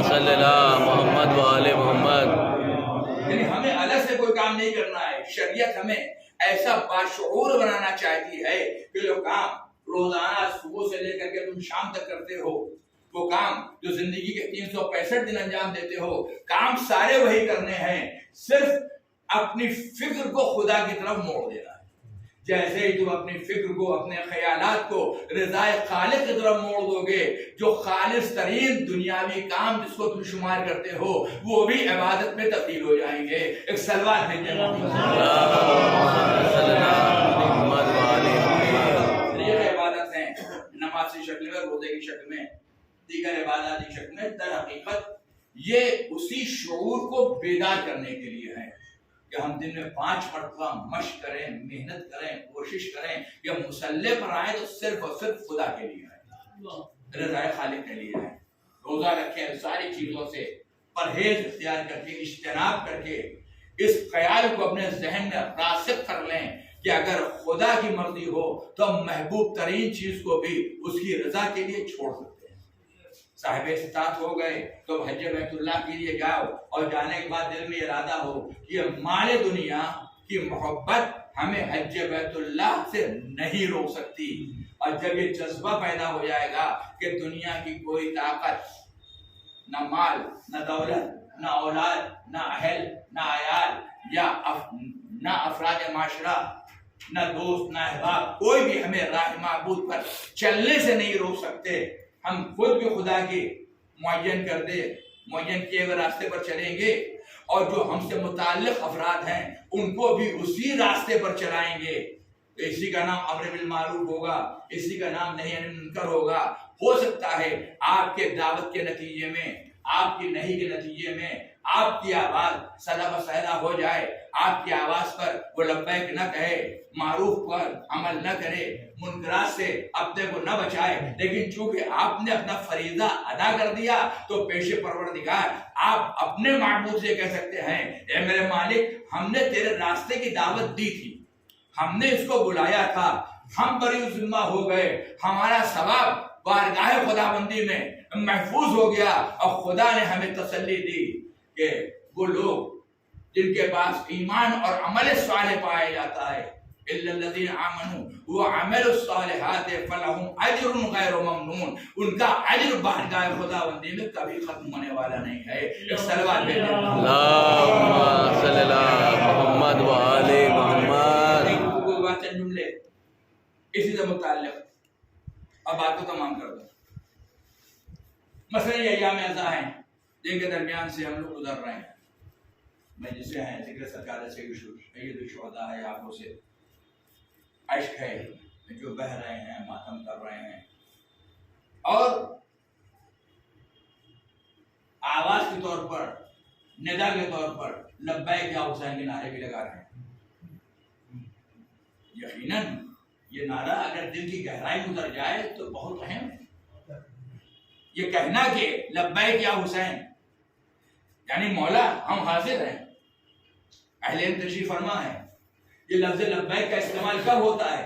صلی اللہ محمد والے محمد. یعنی ہمیں الگ سے کوئی کام نہیں کرنا ہے. شریعت ہمیں ایسا باشعور بنانا چاہتی ہے کہ جو کام روزانہ صبح سے لے کر کے تم شام تک کرتے ہو وہ کام جو زندگی کے 365 دن انجام دیتے ہو، کام سارے وہی کرنے ہیں، صرف اپنی فکر کو خدا کی طرف موڑ دینا ہے۔ جیسے ہی تم اپنی فکر کو، اپنے خیالات کو رضائے خالق کی طرف موڑ دو گے، جو خالص ترین دنیاوی کام جس کو تم شمار کرتے ہو وہ بھی عبادت میں تبدیل ہو جائیں گے۔ ایک سلوات بھیجیں یہ عبادت ہیں، نماز کی شکل میں، روزے کی شکل میں، دیگر عبادات کی شکل میں۔ در حقیقت یہ اسی شعور کو بیدار کرنے کے لیے ہے کہ ہم دن میں 5 مرتبہ مشق کریں، محنت کریں، کوشش کریں کہ مصلی پر آئیں تو صرف اور صرف خدا کے لیے ہے، رضائے خالق کے لیے ہے۔ روزہ رکھیں، ساری چیزوں سے پرہیز اختیار کر کے، اجتناب کر کے اس خیال کو اپنے ذہن میں راسخ کر لیں کہ اگر خدا کی مرضی ہو تو ہم محبوب ترین چیز کو بھی اس کی رضا کے لیے چھوڑ سکتے ہیں۔ صاحب استطاعت ہو گئے تو حج بیت اللہ کے لیے جاؤ، اور جانے کے بعد دل میں ارادہ ہو کہ مال دنیا کی محبت ہمیں حج بیت اللہ سے نہیں روک سکتی۔ اور جب یہ جذبہ پیدا ہو جائے گا کہ دنیا کی کوئی طاقت، نہ مال، نہ دولت، نہ اولاد، نہ اہل، نہ عیال، یا نہ افراد معاشرہ، نہ دوست، نہ احباب، کوئی بھی ہمیں راہ معبود پر چلنے سے نہیں روک سکتے۔ ہم خود بھی خدا کی معین کیے ہوئے راستے پر چلیں گے، اور جو ہم سے متعلق افراد ہیں ان کو بھی اسی راستے پر چلائیں گے۔ اسی کا نام امر بالمعروف ہوگا، اسی کا نام نہی عن المنکر ہوگا۔ ہو سکتا ہے آپ کے دعوت کے نتیجے میں، آپ کی نہیں کے نتیجے میں آپ کی آواز صدا بصدا ہو جائے، آپ کی آواز پر وہ لبیک نہ کہے، معروف پر عمل نہ کرے، منکرات سے اپنے کو نہ بچائے، لیکن چونکہ آپ نے اپنا فریضہ ادا کر دیا تو پیش پروردگار آپ اپنے معبود سے کہہ سکتے ہیں، اے میرے مالک، ہم نے تیرے راستے کی دعوت دی تھی، ہم نے اس کو بلایا تھا، ہم بری ذمہ ہو گئے، ہمارا ثواب بارگاہ خداوندی میں محفوظ ہو گیا، اور خدا نے ہمیں تسلی دی کہ وہ لوگ جن کے پاس ایمان اور عمل صالح پایا جاتا ہے، الا الذين آمنوا وعملوا الصالحات فلهم اجر غیر ممنون، ان کا اجر بارگاہ خداوندی میں کبھی ختم ہونے والا نہیں ہے۔ ایک صلوات بھیجیں اللہم صلی اللہ محمد و آل محمد۔ کوئی باتیں جملے اسی سے متعلق، اب بات کو تمام کر دو۔ مثلا یہ ایام اعزا ہیں جن کے درمیان سے ہم لوگ گزر رہے ہیں، مجلسیں ہیں، ذکر سرکار سید الشہداء ہے، آنکھوں سے اشک ہے جو بہ رہے ہیں، ماتم کر رہے ہیں، اور آواز کے طور پر، ندا کے طور پر لبیک یا حسین کے نعرے بھی لگا رہے ہیں۔ یقیناً یہ نعرہ اگر دل کی گہرائی میں اتر جائے تو بہت اہم ہے۔ یہ کہنا کہ لبیک یا حسین یعنی مولا ہم حاضر ہیں، اہل علم تشریف فرما ہے، یہ لفظ لبیک کا استعمال کب ہوتا ہے؟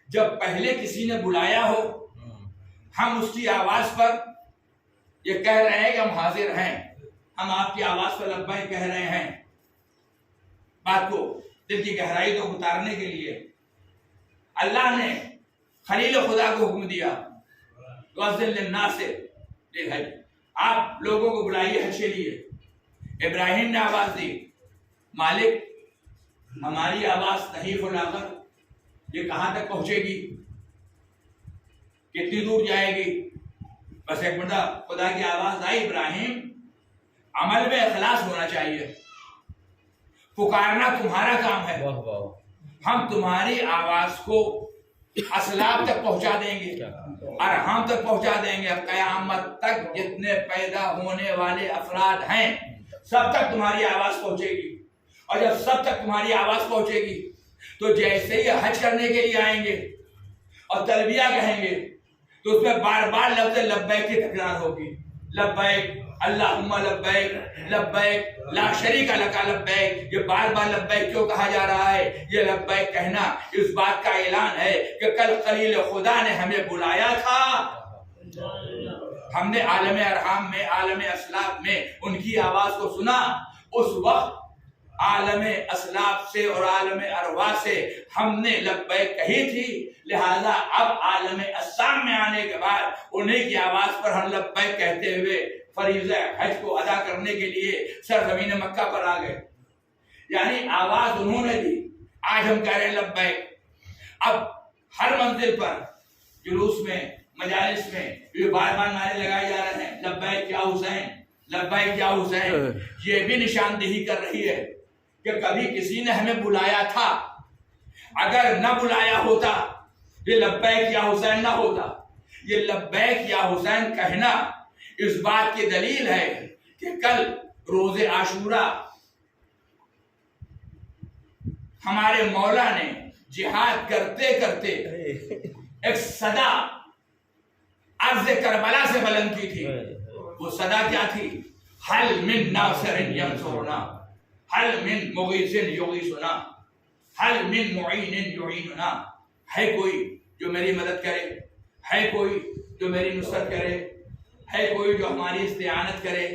جب پہلے کسی نے بلایا ہو، ہم اس کی آواز پر یہ کہہ رہے ہیں کہ ہم حاضر ہیں، ہم آپ کی آواز پر لبیک کہہ رہے ہیں، بات کو دل کی گہرائی کو اتارنے کے لیے اللہ نے خلیل خدا کو حکم دیا، وَأَذِّن لِلنَّاسِ بِالْحَجِّ، آپ لوگوں کو بلائیے حج کے لیے۔ ابراہیم نے آواز دی، مالک ہماری آواز تحریف و لاغت یہ کہاں تک پہنچے گی، کتنی دور جائے گی؟ بس ایک مرتبہ خدا کی آواز آئی، ابراہیم عمل میں اخلاص ہونا چاہیے، پکارنا تمہارا کام ہے، ہم تمہاری آواز کو اسلاب تک پہنچا دیں گے، ارحام تک پہنچا دیں گے، قیامت تک جتنے پیدا ہونے والے افراد ہیں سب تک تمہاری آواز پہنچے گی۔ اور جب سب تک تمہاری آواز پہنچے گی تو جیسے ہی حج کرنے کے لیے آئیں گے اور تلبیہ کہیں گے تو اس میں بار بار لفظ لبیک کی تکرار ہوگی، لبیک اللہم لبیک، لبیک لا شریک لک لبیک۔ یہ بار بار لبیک کیوں کہا جا رہا ہے؟ یہ لبیک کہنا اس بات کا اعلان ہے کہ کل خلیل خدا نے ہمیں بلایا تھا، ہم نے عالم ارحام میں، عالم اسلاف میں ان کی آواز کو سنا، اس وقت عالم اسلاف سے اور عالم ارواح سے ہم نے لبیک کہی تھی، لہذا اب عالم اسلام میں آنے کے بعد انہیں کی آواز پر ہم لبیک کہتے ہوئے فریضہ حج کو ادا کرنے کے لیے سرزمین مکہ پر آ گئے. یعنی آواز انہوں نے دی، آج ہم کہہ رہے ہیں لبیک. اب ہر منزل پر، جلوس میں، مجالس میں یہ بار بار نعرے لگائے جا رہے ہیں، لبیک یا حسین، لبیک یا حسین. یہ بھی نشاندہی کر رہی ہے کہ کبھی کسی نے ہمیں بلایا تھا، اگر نہ بلایا ہوتا یہ لبیک یا حسین نہ ہوتا. یہ لبیک یا حسین کہنا اس بات کی دلیل ہے کہ کل روز عاشوراء ہمارے مولا نے جہاد کرتے کرتے ایک صدا عرض کربلا سے بلند کی تھی. وہ صدا کیا تھی؟ حل من ناصر ینصرنا، حل من مغیث یغیثنا، حل من معین یعیننا. ہے کوئی جو میری مدد کرے، ہے کوئی جو میری نصرت کرے، ہے کوئی جو ہماری استعانت کرے.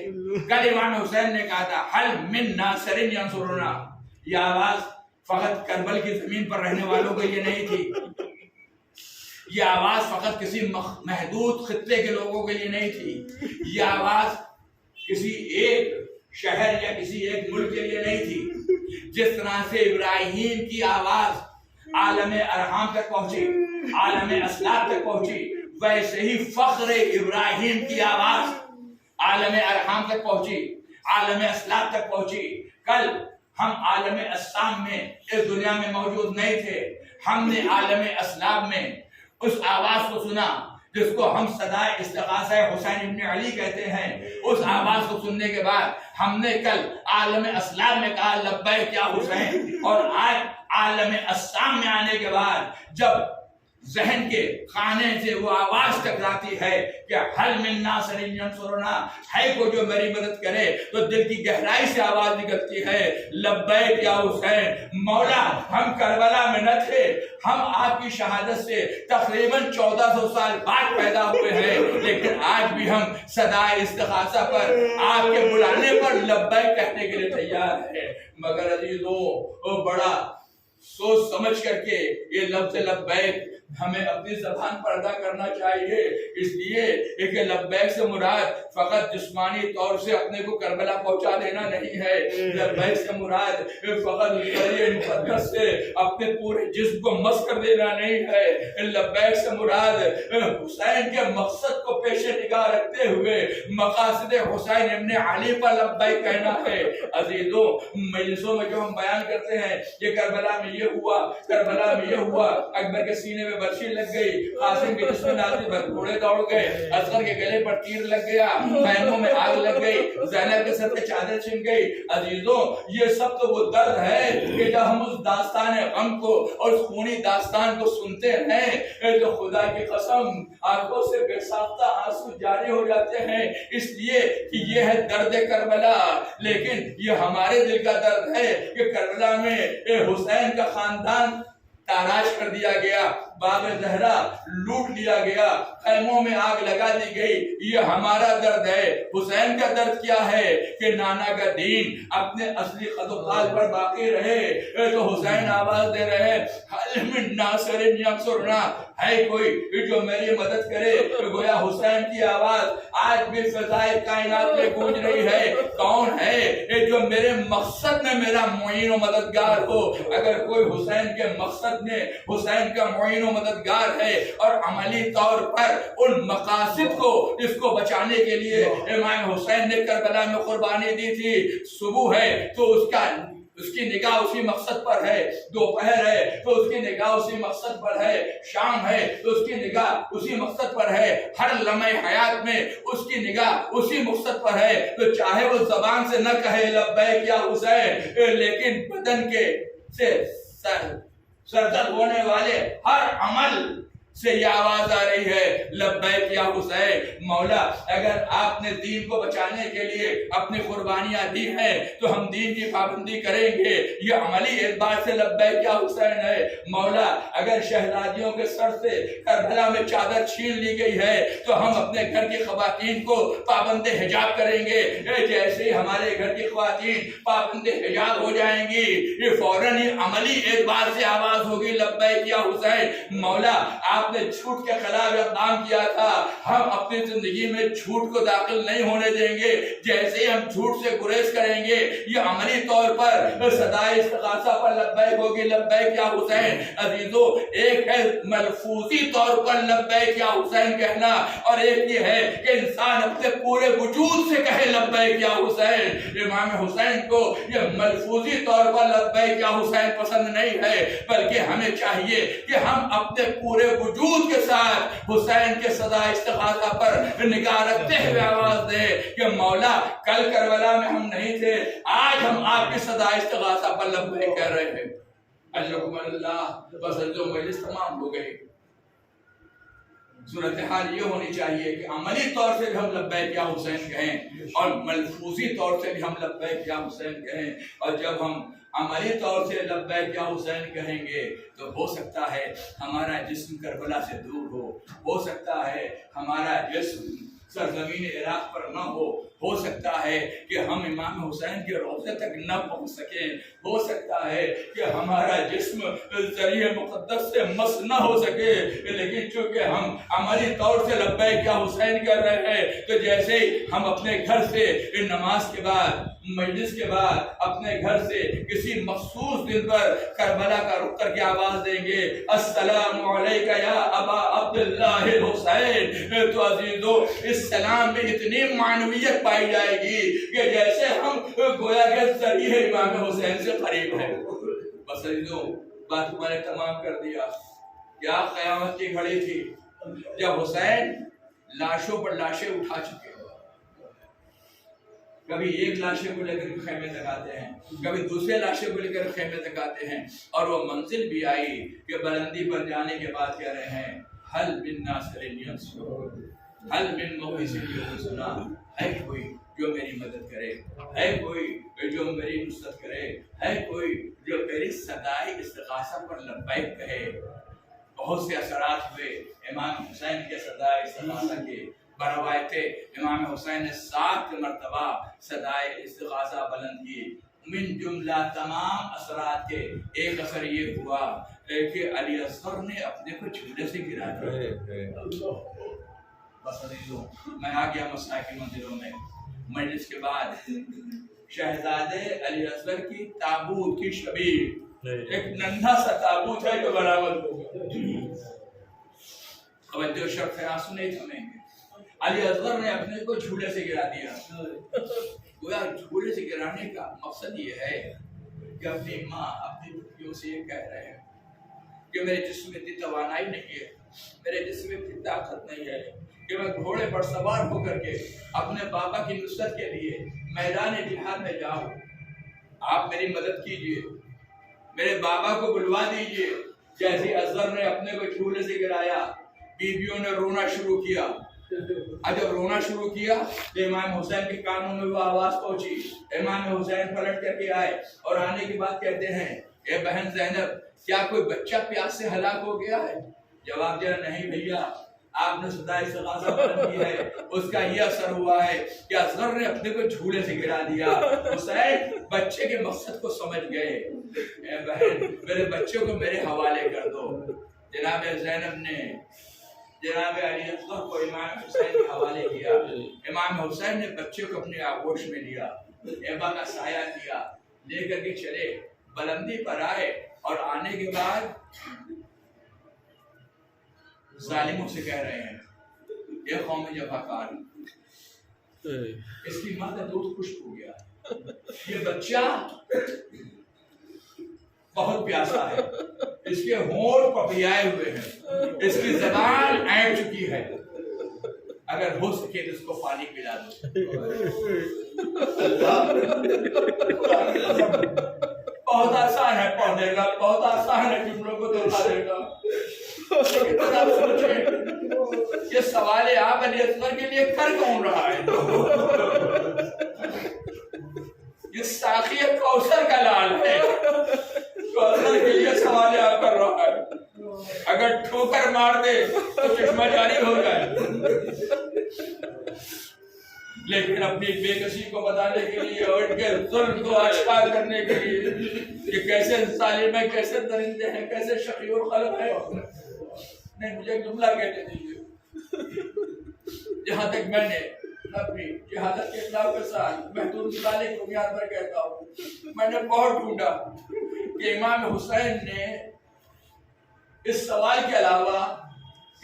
کل امام حسین نے کہا تھا حل من ناصر ینصرنا. یہ آواز فقط کربل کی زمین پر رہنے والوں کو یہ نہیں تھی، یہ آواز فقط کسی محدود خطے کے لوگوں کے لیے نہیں تھی، یہ آواز کسی ایک شہر یا کسی ایک ملک کے لیے نہیں تھی. جس طرح سے ابراہیم کی آواز عالم ارحام تک پہنچی، عالم اسلاف تک پہنچی، ویسے ہی فخر ابراہیم کی آواز عالم ارحام تک پہنچی، عالم اسلاف تک پہنچی. کل ہم عالم اسلام میں اس دنیا میں موجود نہیں تھے، ہم نے عالم اسلام میں اس آواز کو سنا جس کو ہم صدائے استغاثہ حسین ابن علی کہتے ہیں. اس آواز کو سننے کے بعد ہم نے کل عالم اسلام میں کہا لبیک یا حسین، اور آج عالم اسلام میں آنے کے بعد جب ذہن کے خانے سے وہ آواز ٹکراتی ہے کہ حل من ناصر ینصرنا، ہے کوئی جو میری مدد کرے، تو دل کی گہرائی سے آواز نکلتی ہے لبیک یا حسین. مولا ہم کربلا میں نہ تھے، ہم آپ کی شہادت سے تقریباً 1400 سال بعد پیدا ہوئے ہیں، لیکن آج بھی ہم صدائے استغاثہ پر، آپ کے بلانے پر لبیک کہنے کے لیے تیار ہیں. مگر عزیزو، بڑا سوچ سمجھ کر کے یہ لفظ لبیک ہمیں اپنی زبان پر ادا کرنا چاہیے. اس لیے ایک لبیک سے مراد فقط جسمانی طور سے اپنے کو کربلا پہنچا دینا نہیں ہے. لبیک سے مراد فقط مقدس سے اپنے پورے جسم کو مس کر دینا نہیں ہے. لبیک سے مراد حسین کے مقصد کو پیش نگاہ رکھتے ہوئے مقاصد حسین ابن علی پر لبیک کہنا ہے. عزیزوں، مجلسوں میں جو ہم بیان کرتے ہیں یہ کربلا میں یہ ہوا، کربلا میں یہ ہوا، اکبر کے سینے میں برچی لگ گئی، قاسم کے جسم نازل پر گھوڑے دوڑ گئے، اصغر کے گلے پر تیر لگ گیا، خیموں میں آگ لگ گئی، زینب کے سر پہ چادر چھن گئی. عزیزوں، یہ سب تو وہ درد ہے کہ جب ہم اس داستان غم کو اور اس خونی داستان کو سنتے ہیں تو خدا کی قسم آنکھوں سے بے ساختہ آنسو جاری ہو جاتے ہیں. اس لیے کہ یہ ہے درد کربلا، لیکن یہ ہمارے دل کا درد ہے کہ کربلا میں حسین کا خاندان تاراج کر دیا گیا، باب زہرا لوٹ لیا گیا، خیموں میں آگ لگا دی گئی. یہ ہمارا درد ہے. حسین کا درد کیا ہے کہ نانا کا دین اپنے اصلی قد و قال پر باقی رہے. تو حسین آواز دے رہے حل من ناصر ینصرنا، ہے کوئی جو میری مدد کرے. گویا حسین کی آواز آج بھی فضائے کائنات میں گونج رہی ہے. کون ہے جو میرے مقصد میں میرا معین و مددگار ہو؟ اگر کوئی حسین کے مقصد میں حسین کا معین و مددگار ہے اور عملی طور پر ان مقاصد کو اس کو بچانے کے لیے امام حسین نے کربلا میں قربانی دی تھی. صبح ہے تو اس کی نگاہ اسی مقصد پر ہے، دوپہر ہے تو اس کی نگاہ اسی مقصد پر ہے، شام ہے تو اس کی نگاہ اسی مقصد پر ہے، ہر لمحے حیات میں اس کی نگاہ اسی مقصد پر ہے. تو چاہے وہ زبان سے نہ کہے لبیک یا حسین، لیکن بدن کے سے سرزد ہونے والے ہر عمل سے یہ آواز آ رہی ہے لبیک یا حسین، مولا اگر آپ نے دین کو بچانے کے لیے اپنی قربانیاں دی ہیں تو ہم دین کی پابندی کریں گے، یہ عملی اعتبار سے لبیک یا حسین ہے۔ مولا اگر شہزادیوں کے سر سے کربلا میں چادر چھین لی گئی ہے تو ہم اپنے گھر کی خواتین کو پابند حجاب کریں گے، جیسے ہی ہمارے گھر کی خواتین پابند حجاب ہو جائیں گی یہ فوراً ہی عملی اعتبار سے آواز ہوگی لبیک یا حسین۔ مولا آپ نے جھوٹ کے خلاف اقدام کیا تھا، ہم اپنی زندگی میں جھوٹ کو داخل نہیں ہونے دیں گے، جیسے ہی ہم جھوٹ سے گریز کریں گے یہ عملی طور پر صدائے استغاثہ پر لبیک ہوگی لبیک یا حسین۔ عزیزو ایک ہے ملفوظی طور پر لبیک یا حسین کہنا، اور ایک یہ ہے کہ انسان اپنے پورے وجود سے کہے لبیک یا حسین۔ امام حسین کو یہ ملفوظی طور پر لبیک یا حسین پسند نہیں ہے، بلکہ ہمیں چاہیے کہ ہم اپنے پورے وجود کے ساتھ حسین کے صدا استغاثہ پر نگاہ رکھتے ہوئے آواز دیں کہ مولا کل کربلا میں ہم نہیں تھے، آج ہم آپ کی صدا استغاثہ پر لبیک کہہ رہے ہیں۔ اجرکم اللہ۔ بس جو مجلس تمام ہو گئی، صورتحال یہ ہونی چاہیے کہ عملی طور سے بھی ہم لبیک یا حسین کہیں اور ملفوظی طور سے بھی ہم لبیک یا حسین کہیں، اور جب ہم عملی طور سے لبیک یا حسین کہیں گے تو ہو سکتا ہے ہمارا جسم کربلا سے دور ہو سکتا ہے ہمارا جسم سرزمین عراق پر نہ ہو سکتا ہے کہ ہم امام حسین کے روضے تک نہ پہنچ سکیں، ہو سکتا ہے کہ ہمارا جسم ذریعہ مقدس سے مس نہ ہو سکے، لیکن چونکہ ہم عملی طور سے لبیک یا حسین کر رہے ہیں تو جیسے ہی ہم اپنے گھر سے نماز کے بعد مجلس کے بعد اپنے گھر سے کسی مخصوص دن پر کربلا کا رخ کر کے آواز دیں گے السلام علیکہ یا ابا عبداللہ الحسین، تو عزیزو اس سلام میں اتنی معنویت پائی جائے گی کہ جیسے ہم گویا کے ذریعے امام حسین سے قریب ہیں۔ بس عزیزو بات میں نے تمام کر دیا۔ کیا قیامت کی گھڑی تھی جب حسین لاشوں پر لاشیں اٹھا چکے، کبھی ایک لاشے کو لے کر خیمے تک آتے ہیں، کبھی دوسرے لاشے کو لے کر خیمے تک آتے ہیں، اور وہ منزل بھی آئی کہ بلندی پر جانے کے بعد کہہ رہے ہیں حل من ناصر ینصر، حل من مغیث یغیثنا، ہے کوئی جو میری مدد کرے، ہے کوئی جو میری نصرت کرے، ہے کوئی جو میری صدائے استغاثہ پر لبیک کہے۔ بہت سے اثرات ہوئے امام حسین کے صدائے استغاثہ کے۔ بروایت امام حسین نے 7 مرتبہ صدائے استغاثہ بلند کی۔ من جملہ تمام اثرات کے ایک اثر یہ ہوا کہ علی اصغر نے اپنے کو جھولے سے گرا دیا۔ بس عزیزوں میں آ گیا مسائل کی منزلوں میں۔ مجلس کے بعد شہزادے علی اصغر کی تابوت کی شبیہ ایک ننھا سا تابوت ہے جو برآمد ہوگا۔ توجہ شرف خیاس نہیں تھمیں گے۔ علی اصغر نے اپنے کو جھولے سے گرا دیا۔ گویا جھولے سے گرانے کا مقصد یہ ہے کہ اپنی ماں اپنی پھوپھیوں سے یہ کہہ رہے ہیں کہ میرے جسم میں اتنی توانائی نہیں ہے، میرے جسم میں اتنی طاقت نہیں ہے کہ میں گھوڑے پر سوار ہو کر کے اپنے بابا کی نصرت کے لیے میدان جہاد میں جاؤں۔ آپ میری مدد کیجئے، میرے بابا کو بلوا دیجئے۔ جیسے اصغر نے اپنے کو جھولے سے گرایا، بیویوں نے رونا شروع کیا۔ جب رونا شروع کیا تو امام حسین کے کانوں میں وہ آواز پہنچی۔ امام حسین پلٹ کر کے آئے اور آنے کے بعد کہتے ہیں اے بہن زینب کیا کوئی بچہ پیاس سے ہلاک ہو گیا ہے؟ جواب دیا نہیں بھیا، آپ نے صدائے استغاثہ بلند کی ہے، اس کا یہ اثر ہوا ہے کہ اصغر نے اپنے کو جھولے سے گرا دیا۔ حسین بچے کے مقصد کو سمجھ گئے۔ اے بہن میرے بچے کو میرے حوالے کر دو۔ جناب زینب نے جناب علی اصغر کو امام حسین کے حوالے کیا۔ امام حسین نے بچے کو اپنے آغوش میں لیا، ایبا کا سایہ کیا، لے کر کے چلے، بلندی پر آئے، اور آنے کے بعد ظالموں سے کہہ رہے ہیں یہ قوم جفاکار، اس کی ماں کا دودھ خشک ہو گیا، یہ بچہ بہت پیاسا ہے، اس کے ہونٹ پپیائے ہوئے ہیں، اس کی زبان اینٹ چکی ہے، اگر ہو سکے تو اس کو پانی پلا دو۔ بہت آسان ہے پڑھ دے گا، بہت آسان ہے جملوں کو دہرا دے گا، لیکن آپ سوچیں یہ سوال آپ علی اصغر کے لیے کر کون رہا ہے؟ یہ ساقی کوثر کا لال ہے تو اصغر کے لیے سوال آپ کر رہا ہے، اگر ٹھوکر مار دے تو چشمہ جاری ہو جائے، لیکن اپنی بے کسی کو بتانے کے لیے اور ان کے ظلم کو آشکار کرنے کے لیے کہ کیسے ظالم ہے، کیسے درندے ہیں، کیسے شقی اور خلق ہے، نہیں مجھے ایک جملہ کہنے دیجیے جہاں تک میں نے اپنی جہادت کے اخلاق کے ساتھ محدود مطالعے کی بنیاد پر کہتا ہوں، میں نے بہت ڈھونڈا کہ امام حسین نے اس سوال کے علاوہ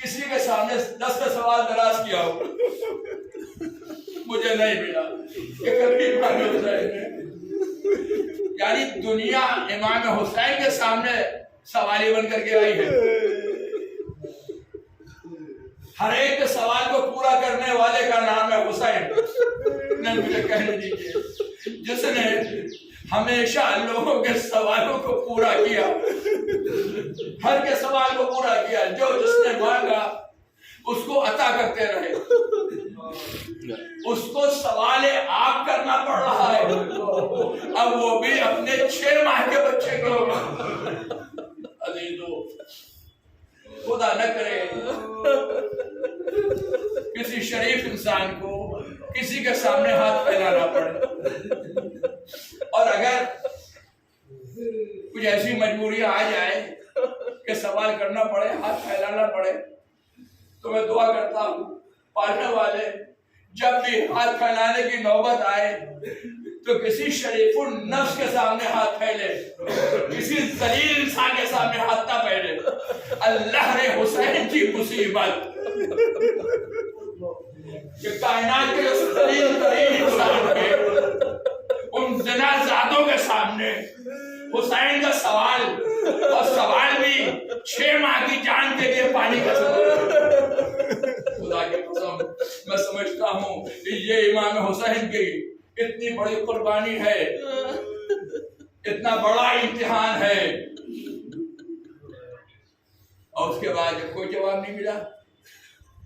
کسی کے سامنے 10 کا سوال دراز کیا ہو، مجھے نہیں ملا کہ کبھی امام حسین نے، یعنی دنیا امام حسین کے سامنے سوالی بن کر کے آئی ہے، ہر ایک سوال کو پورا کرنے والے کا نام ہے حسین۔ نہیں مجھے کہنے دیجیے جس نے ہمیشہ لوگوں کے سوالوں کو پورا کیا، ہر کے سوال کو پورا کیا، جو جس نے مانگا اس کو عطا کرتے رہے، اس کو سوال آپ کرنا پڑ رہا ہے، اب وہ بھی اپنے 6 ماہ کے بچے کو۔ عزیزو خدا نہ کرے کسی شریف انسان کو کسی کے سامنے ہاتھ پھیلانا پڑے، اور اگر کچھ ایسی مجبوری آ جائے کہ سوال کرنا پڑے، ہاتھ پھیلانا پڑے، تو میں دعا کرتا ہوں پڑھنے والے جب بھی ہاتھ پھیلانے کی نوبت آئے تو کسی شریف النفس کے سامنے ہاتھ پھیلے، کسی ذلیل انسان کے سامنے ہاتھ نہ پھیلے۔ اللہ رے حسین کی مصیبت کہ کائنات کے اس ذلیل ترین انسان کے، ان زنا زادوں کے سامنے حسین کا سوال، اور سوال بھی 6 ماہ کی جان کے لیے پانی کا سوال۔ خدا کی قسم میں سمجھتا ہوں کہ یہ امام حسین کی اتنی بڑی قربانی ہے، اتنا بڑا امتحان ہے، اور اس کے بعد جب کوئی جواب نہیں ملا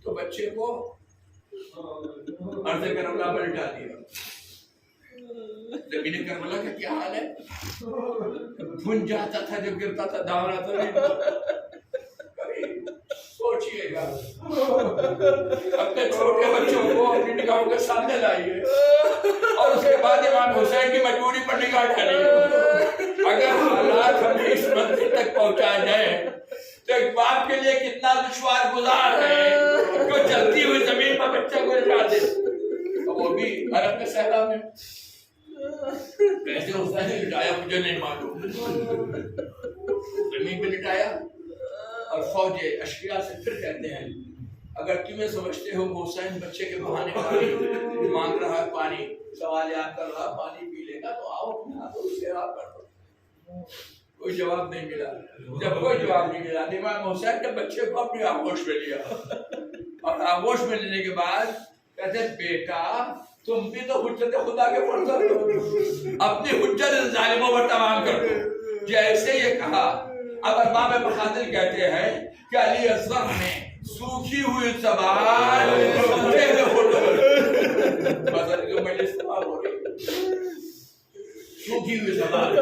تو بچے کو ارض کربلا پر لٹا دیا۔ زمین کربلا کا کیا حال ہے؟ بھن جاتا تھا جب گرتا تھا، داونا تو نہیں کبھی سوچئے گا، اپنے چھوٹے بچوں کو اپنی نگاہوں کے سامنے لائیے، اور اس کے بعد امام حسین کی مجبوری پر نگاہ ڈالیے۔ اگر حالات ہمیں اس منزل تک پہنچا جائیں تو ایک باپ کے لیے کتنا دشوار گزار ہے جو چلتی ہوئی زمین پر بچہ کو لٹا دے، وہ بھی عرب کے صحرا میں۔ کیسے حسین نے لٹایا مجھے نہیں معلوم، زمین پہ لٹایا، اور فوج اشقیاء سے پھر کہتے ہیں اگر تمہیں سمجھتے ہو حسین بچے کے بہانے پانی مانگ رہا ہے، پانی سوال یاد کر رہا، پانی پی لے گا تو آؤ اپنے ہاتھوں سے سیراب کر دو۔ کوئی جواب نہیں ملا۔ جب کوئی جواب نہیں ملا امام حسین نے بچے کو اپنی آغوش میں لیا، اور آغوش میں لینے کے بعد کہتے بیٹا تم بھی تو حجت خدا کے فرزند ہو، اپنی حجت ظالموں پر تمام کر دو۔ جیسے یہ کہا، اب ارباب مقاتل کہتے ہیں کہ علی اصغر نے سوکھی ہوئی زبان سوکھے ہوئے ہونٹوں، مثلا جو مجلس استعمال ہو رہی، سوکھی ہوئی زبان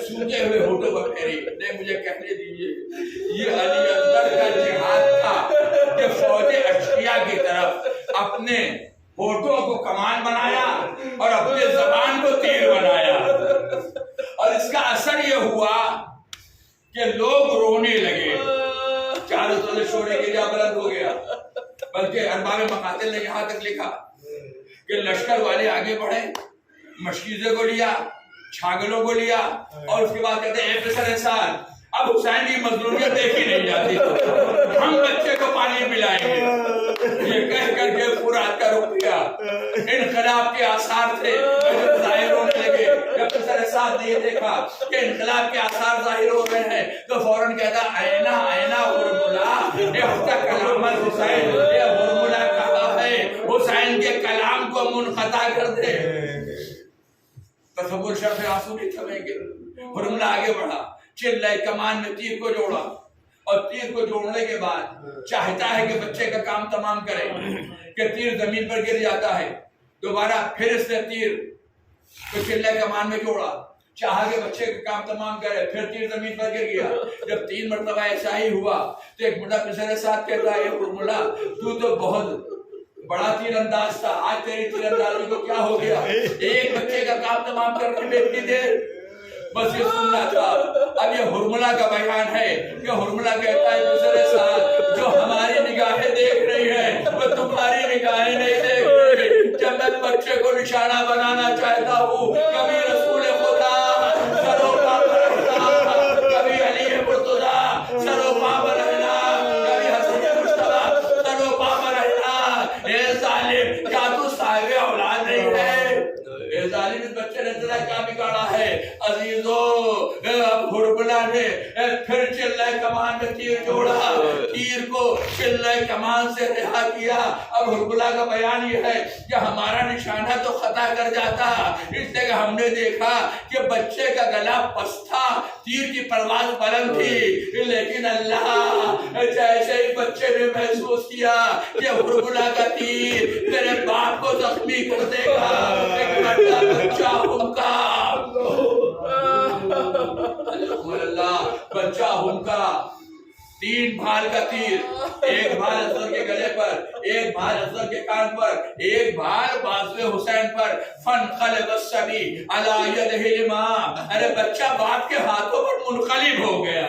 سوکھے ہوئے ہونٹوں پر پھیری۔ نہیں مجھے کہنے دیجیے یہ علی اصغر کا جہاد تھا کہ فوج اشقیاء کی طرف اپنے ہونٹوں کو کمان بنایا اور اپنے زبان کو تیر بنایا، اور اس کا اثر یہ ہوا کہ لوگ رونے لگے، چاروں طرف شور گرجا بلند ہو گیا۔ بلکہ ارباب مقاتل نے یہاں تک لکھا کہ لشکر والے آگے بڑھے، مشکیزے کو لیا، چھاگلوں کو لیا، اور اس کے بعد کہتے ہیں اے پسر احسان اب حسین کی مظلومیت دیکھی نہیں جاتی، ہم بچے کو پانی پلائیں گے۔ یہ کہہ کر کے پورا کا رک گیا، انقلاب کے آثار تھے ظاہر ہونے لگے۔ جب پسر احسان نے یہ دیکھا کہ انقلاب کے آثار ظاہر ہو گئے ہیں تو فوراً کہتا اینا اینا ہرملا افتح کلام الحسین، یہ ہرملا کہا ہے حسین کے کلام کو منقطع کر دے۔ تصور شرف آنسو نہیں تھمیں گے۔ ہرملا آگے بڑھا، چلے کمان میں تیر کو جوڑا، اور تیر کو جوڑنے کے بعد چاہتا ہے کہ بچے کا کام تمام کرے کہ تیر زمین پر گر جاتا ہے، دوبارہ پھر اس نے تیر کو چلے کمان میں جوڑا، چاہا کہ بچے کا کام تمام کرے، پھر تیر زمین پر گر گیا۔ جب 3 مرتبہ ایسا ہی ہوا تو ایک بڑا پسرے ساتھ کہتا ہے فرمولا تو تو بہت بڑا تیر انداز تھا، آج تیری تیر اندازی کو کیا ہو گیا؟ ایک بچے کا کام تمام کرنے میں اتنی دیر؟ بس یہ سننا تھا۔ اب یہ ہرملہ کا بیان ہے کہ ہرملہ کہتا ہے پسرے ساتھ جو ہماری نگاہیں دیکھ رہی ہے وہ تمہاری نگاہیں نہیں دیکھ رہی۔ جب میں بچے کو نشانہ بنانا چاہتا ہوں، کبھی رسول خدا سروپا پر رہنا، کبھی علی مرتضی سروپا پر رہنا، کبھی حسن مصطفیٰ سروپا پر رہنا۔ اے ظالم کیا تو صاحب اولاد نہیں ہے؟ اے ظالم اس بچے نے تیرا کیا بگاڑا ہے؟ عزیزو اب ہرملہ نے پھر چلہ کمان میں تیر جوڑا، تیر کو چلہ کمان سے رہا کیا۔ اب ہرملہ کا بیان یہ ہے کہ ہمارا نشانہ تو خطا کر جاتا، اس لیے کہ ہم نے دیکھا کہ بچے کا گلا پست تھا، تیر کی پرواز بلند تھی، لیکن اللہ جیسے ہی بچے نے محسوس کیا کہ ہرملہ کا تیر تیرے باپ کو زخمی کر دے گا، ایک بڑا بچہ ہمکا، اللہ بچہ ہمکا، 3 بھال کا تیر، ایک بھال اصغر کے گلے پر، ایک بھال اصغر کے کان پر، ایک بھال بازو حسین پر۔ فانقلب الصبی علی یدہ الامام، ارے بچہ باپ کے ہاتھوں پر منقلب ہو گیا۔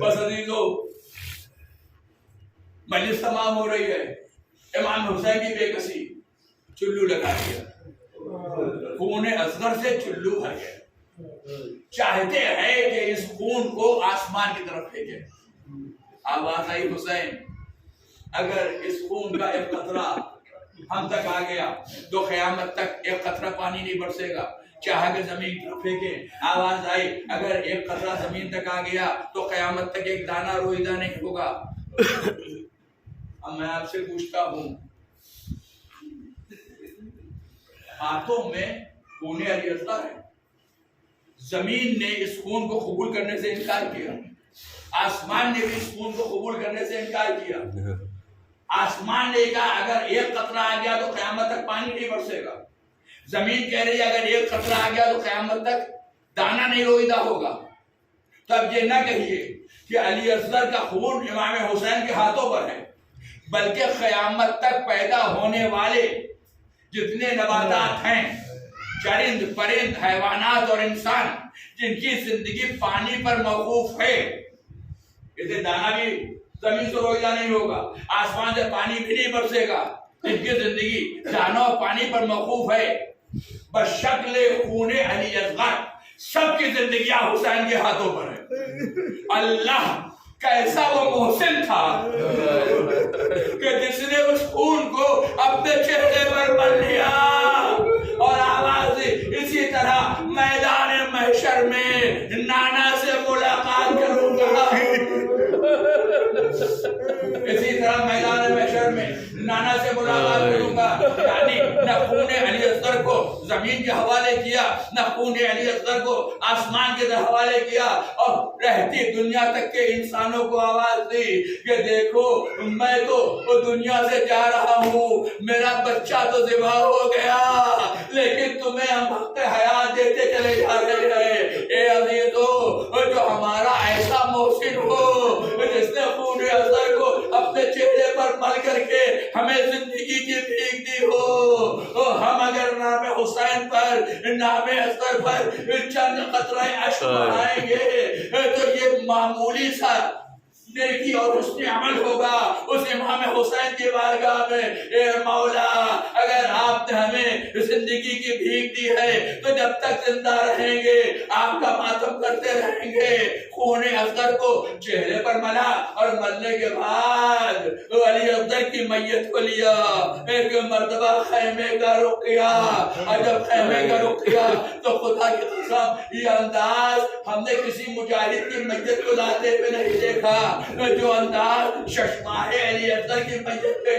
بس عزیزو مجلس تمام ہو رہی ہے، امام حسین کی بے کسی، چلو لگا دیا، خون اصغر سے چلو بھر گیا۔ چاہتے ہیں کہ اس خون کو آسمان کی طرف پھینکے۔ آواز آئی حسین اگر اس خون کا ایک قطرہ ہم تک آ گیا تو قیامت تک ایک قطرہ پانی نہیں برسے گا، چاہا کہ زمین کی طرف پھینکے۔ آواز آئی اگر ایک قطرہ زمین تک آ گیا تو قیامت تک ایک دانہ روئیدہ نہیں ہوگا۔ اب میں آپ سے پوچھتا ہوں، ہاتھوں میں خون علی اصغر ہے، زمین نے اس خون کو قبول کرنے سے انکار کیا، آسمان نے بھی اس خون کو قبول کرنے سے انکار کیا۔ آسمان نے کہا اگر ایک قطرہ آ گیا تو قیامت تک پانی نہیں برسے گا، زمین کہہ رہی ہے اگر ایک قطرہ آ گیا تو قیامت تک دانہ نہیں روئیدہ ہوگا۔ تو اب یہ نہ کہیے کہ علی اصغر کا خون امام حسین کے ہاتھوں پر ہے، بلکہ قیامت تک پیدا ہونے والے جتنے نباتات ہیں، چرند پرند حیوانات اور انسان جن کی زندگی پانی پر موقوف ہے، اسے دانہ بھی زمین سے روئیدہ نہیں ہوگا، آسمان سے پانی بھی نہیں برسے گا، جن کی زندگی دانوں اور پانی پر موقوف ہے، بشکل خون علی اصغر سب کی زندگیاں حسین کے ہاتھوں پر ہے۔ اللہ کیسا وہ محسن تھا کہ جس نے اس خون کو اپنے چہرے پر مل لیا، اور آواز اسی طرح میدان محشر میں نانا سے ملاقات کروں گا، اسی طرح میدان محشر میں نانا سے ملاقات کروں گا۔ یعنی نہ خون علی اصغر کو زمین کے حوالے کیا، نہ خون علی اصغر کو آسمان کے حوالے کیا، اور رہتی دنیا تک کے انسانوں کو آواز دی کہ دیکھو میں تو دنیا سے جا رہا ہوں، میرا بچہ تو ذبح ہو گیا، لیکن تمہیں ہم وقت حیات دیتے چلے جا رہے ہیں۔ اے عزیزو جو ہمارا ایسا محسن ہو جس نے خون اصغر کو اپنے چہرے پر مل کر کے ہمیں زندگی کی بھیک دی ہو، ہم اگر نام حسین پر، نام اصغر پر چند قطرہ اشک بہائیں گے تو یہ معمولی سا نیکی اور حسن عمل ہوگا اس امام حسین کی بارگاہ میں۔ اے مولا اگر آپ نے ہمیں زندگی کی بھیک دی ہے تو جب تک زندہ رہیں گے آپ کا ماتم کرتے رہیں گے۔ خون اصغر کو چہرے پر ملا اور ملنے کے بعد علی اصغر کی میت کو لیا، ایک مرتبہ خیمے کا رخ کیا، اور جب خیمے کا رخ کیا تو خدا کی قسم یہ انداز ہم نے کسی مجاہد کی میت کو لاتے ہوئے نہیں دیکھا، جو انداز ششماہ علی اصغر کی میت پہ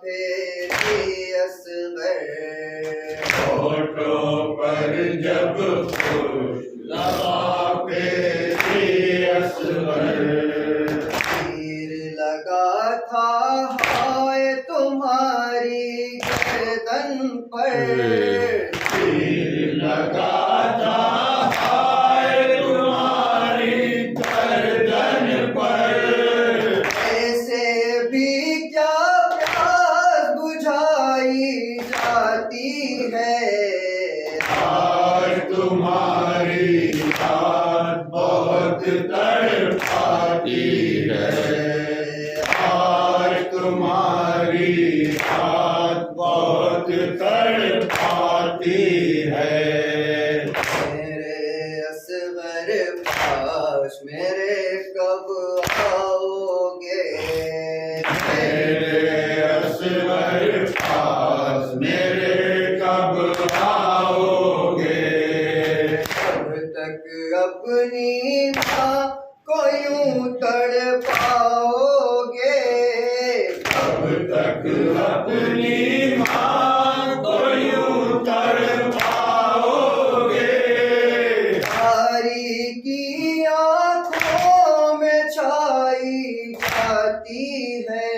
پھیری اصغر ہوٹھوں پر جب خوش لگا پھیری اصغر تیر لگا تھا ہائے تمہاری گردن پر تیر لگا تھا ہائے تمہاری گردن پر ایسے بھی کیا پیاس بجھائی جاتی ہے آج تمہاری یاد بہت تڑپاتی ہے آج تمہاری یاد بہت تڑپاتی ہے میرے اصغر پاس میرے کب آؤ گے میرے اصغر پاس میرے کب آؤ گے کب تک اپنی ماں کو یوں تڑپاؤ گے کب تک اپنی ماں کو یوں تڑپاؤ گے تاریکی آنکھوں میں چھائی جاتی ہے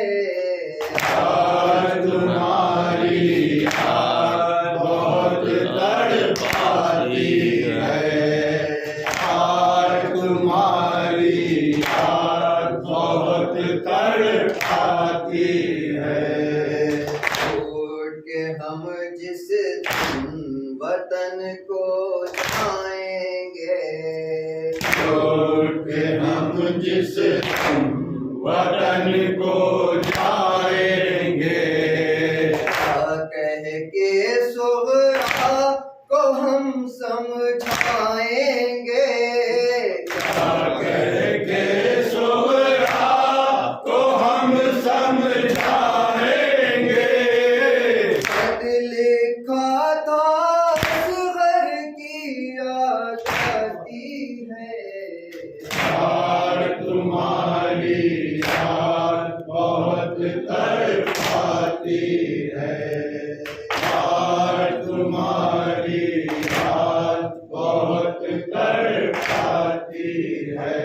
آج تمہاری یاد بہت تڑپاتی ہے آج تمہاری یاد بہت تڑپاتی ہے چھوڑ کے ہم جس دن وطن کو جائیں گے چھوڑ کے ہم جس دن وطن کو جائیں گے کیا کہہ کے صغرا کو ہم سمجھائیں گے کیا کہہ کے صغرا کو ہم سمجھائیں گے خط لکھا تھا اصغر کی آزادی ہے آج تمہاری یاد بہت تڑپاتی ہے آج تمہاری یاد بہت تڑپاتی ہے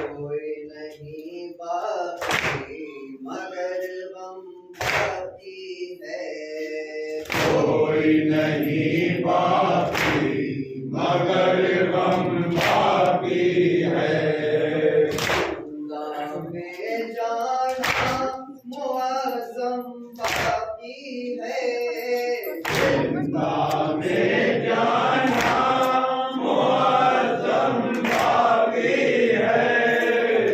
کوئی نہیں باقی مگر غم باقی ہے کوئی نہیں باقی مگر غم باقی ہے زندہ میں جانا معظم باقی ہے زندہ میں جانا معظم باقی ہے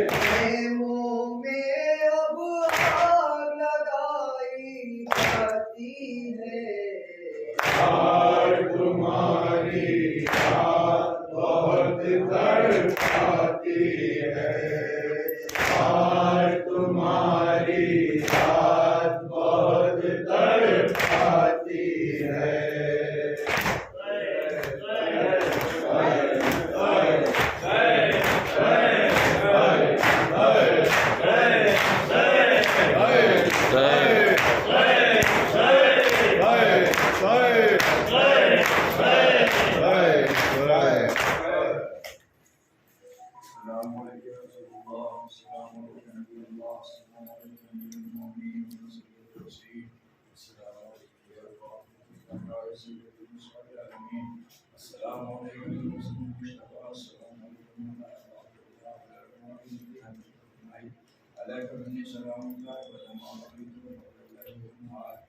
خیموں میں اب آگ لگائی جاتی ہے آج تمہاری یاد بہت تڑپاتی ہے آج تمہاری یاد بہت تڑپاتی ہے السلام علیکم رسول اللہ السلام علیکم نبی اللہ السلام علیکم المؤمنین السلام علیکم یا السلام علیکم السلام علیکم علیکم السلام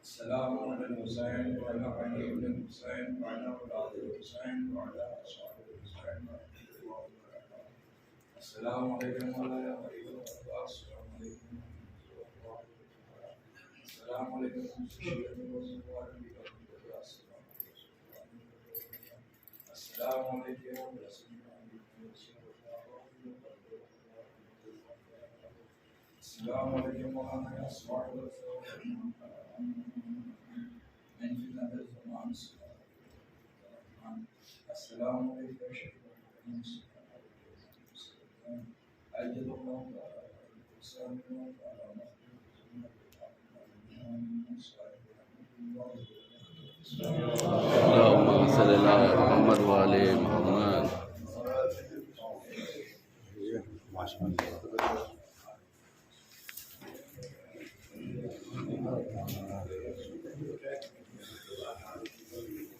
السلام علی الحسین وعلی علی بن الحسین وعلی اولاد الحسین وعلی اصحاب الحسین السلام علیکم وعلی علی العباس السلام علیکم السلام علیکم السلام علیکم السلام علیکم مولانا اسماعیل السلام علیکم اللهم صل على محمد وآل محمد.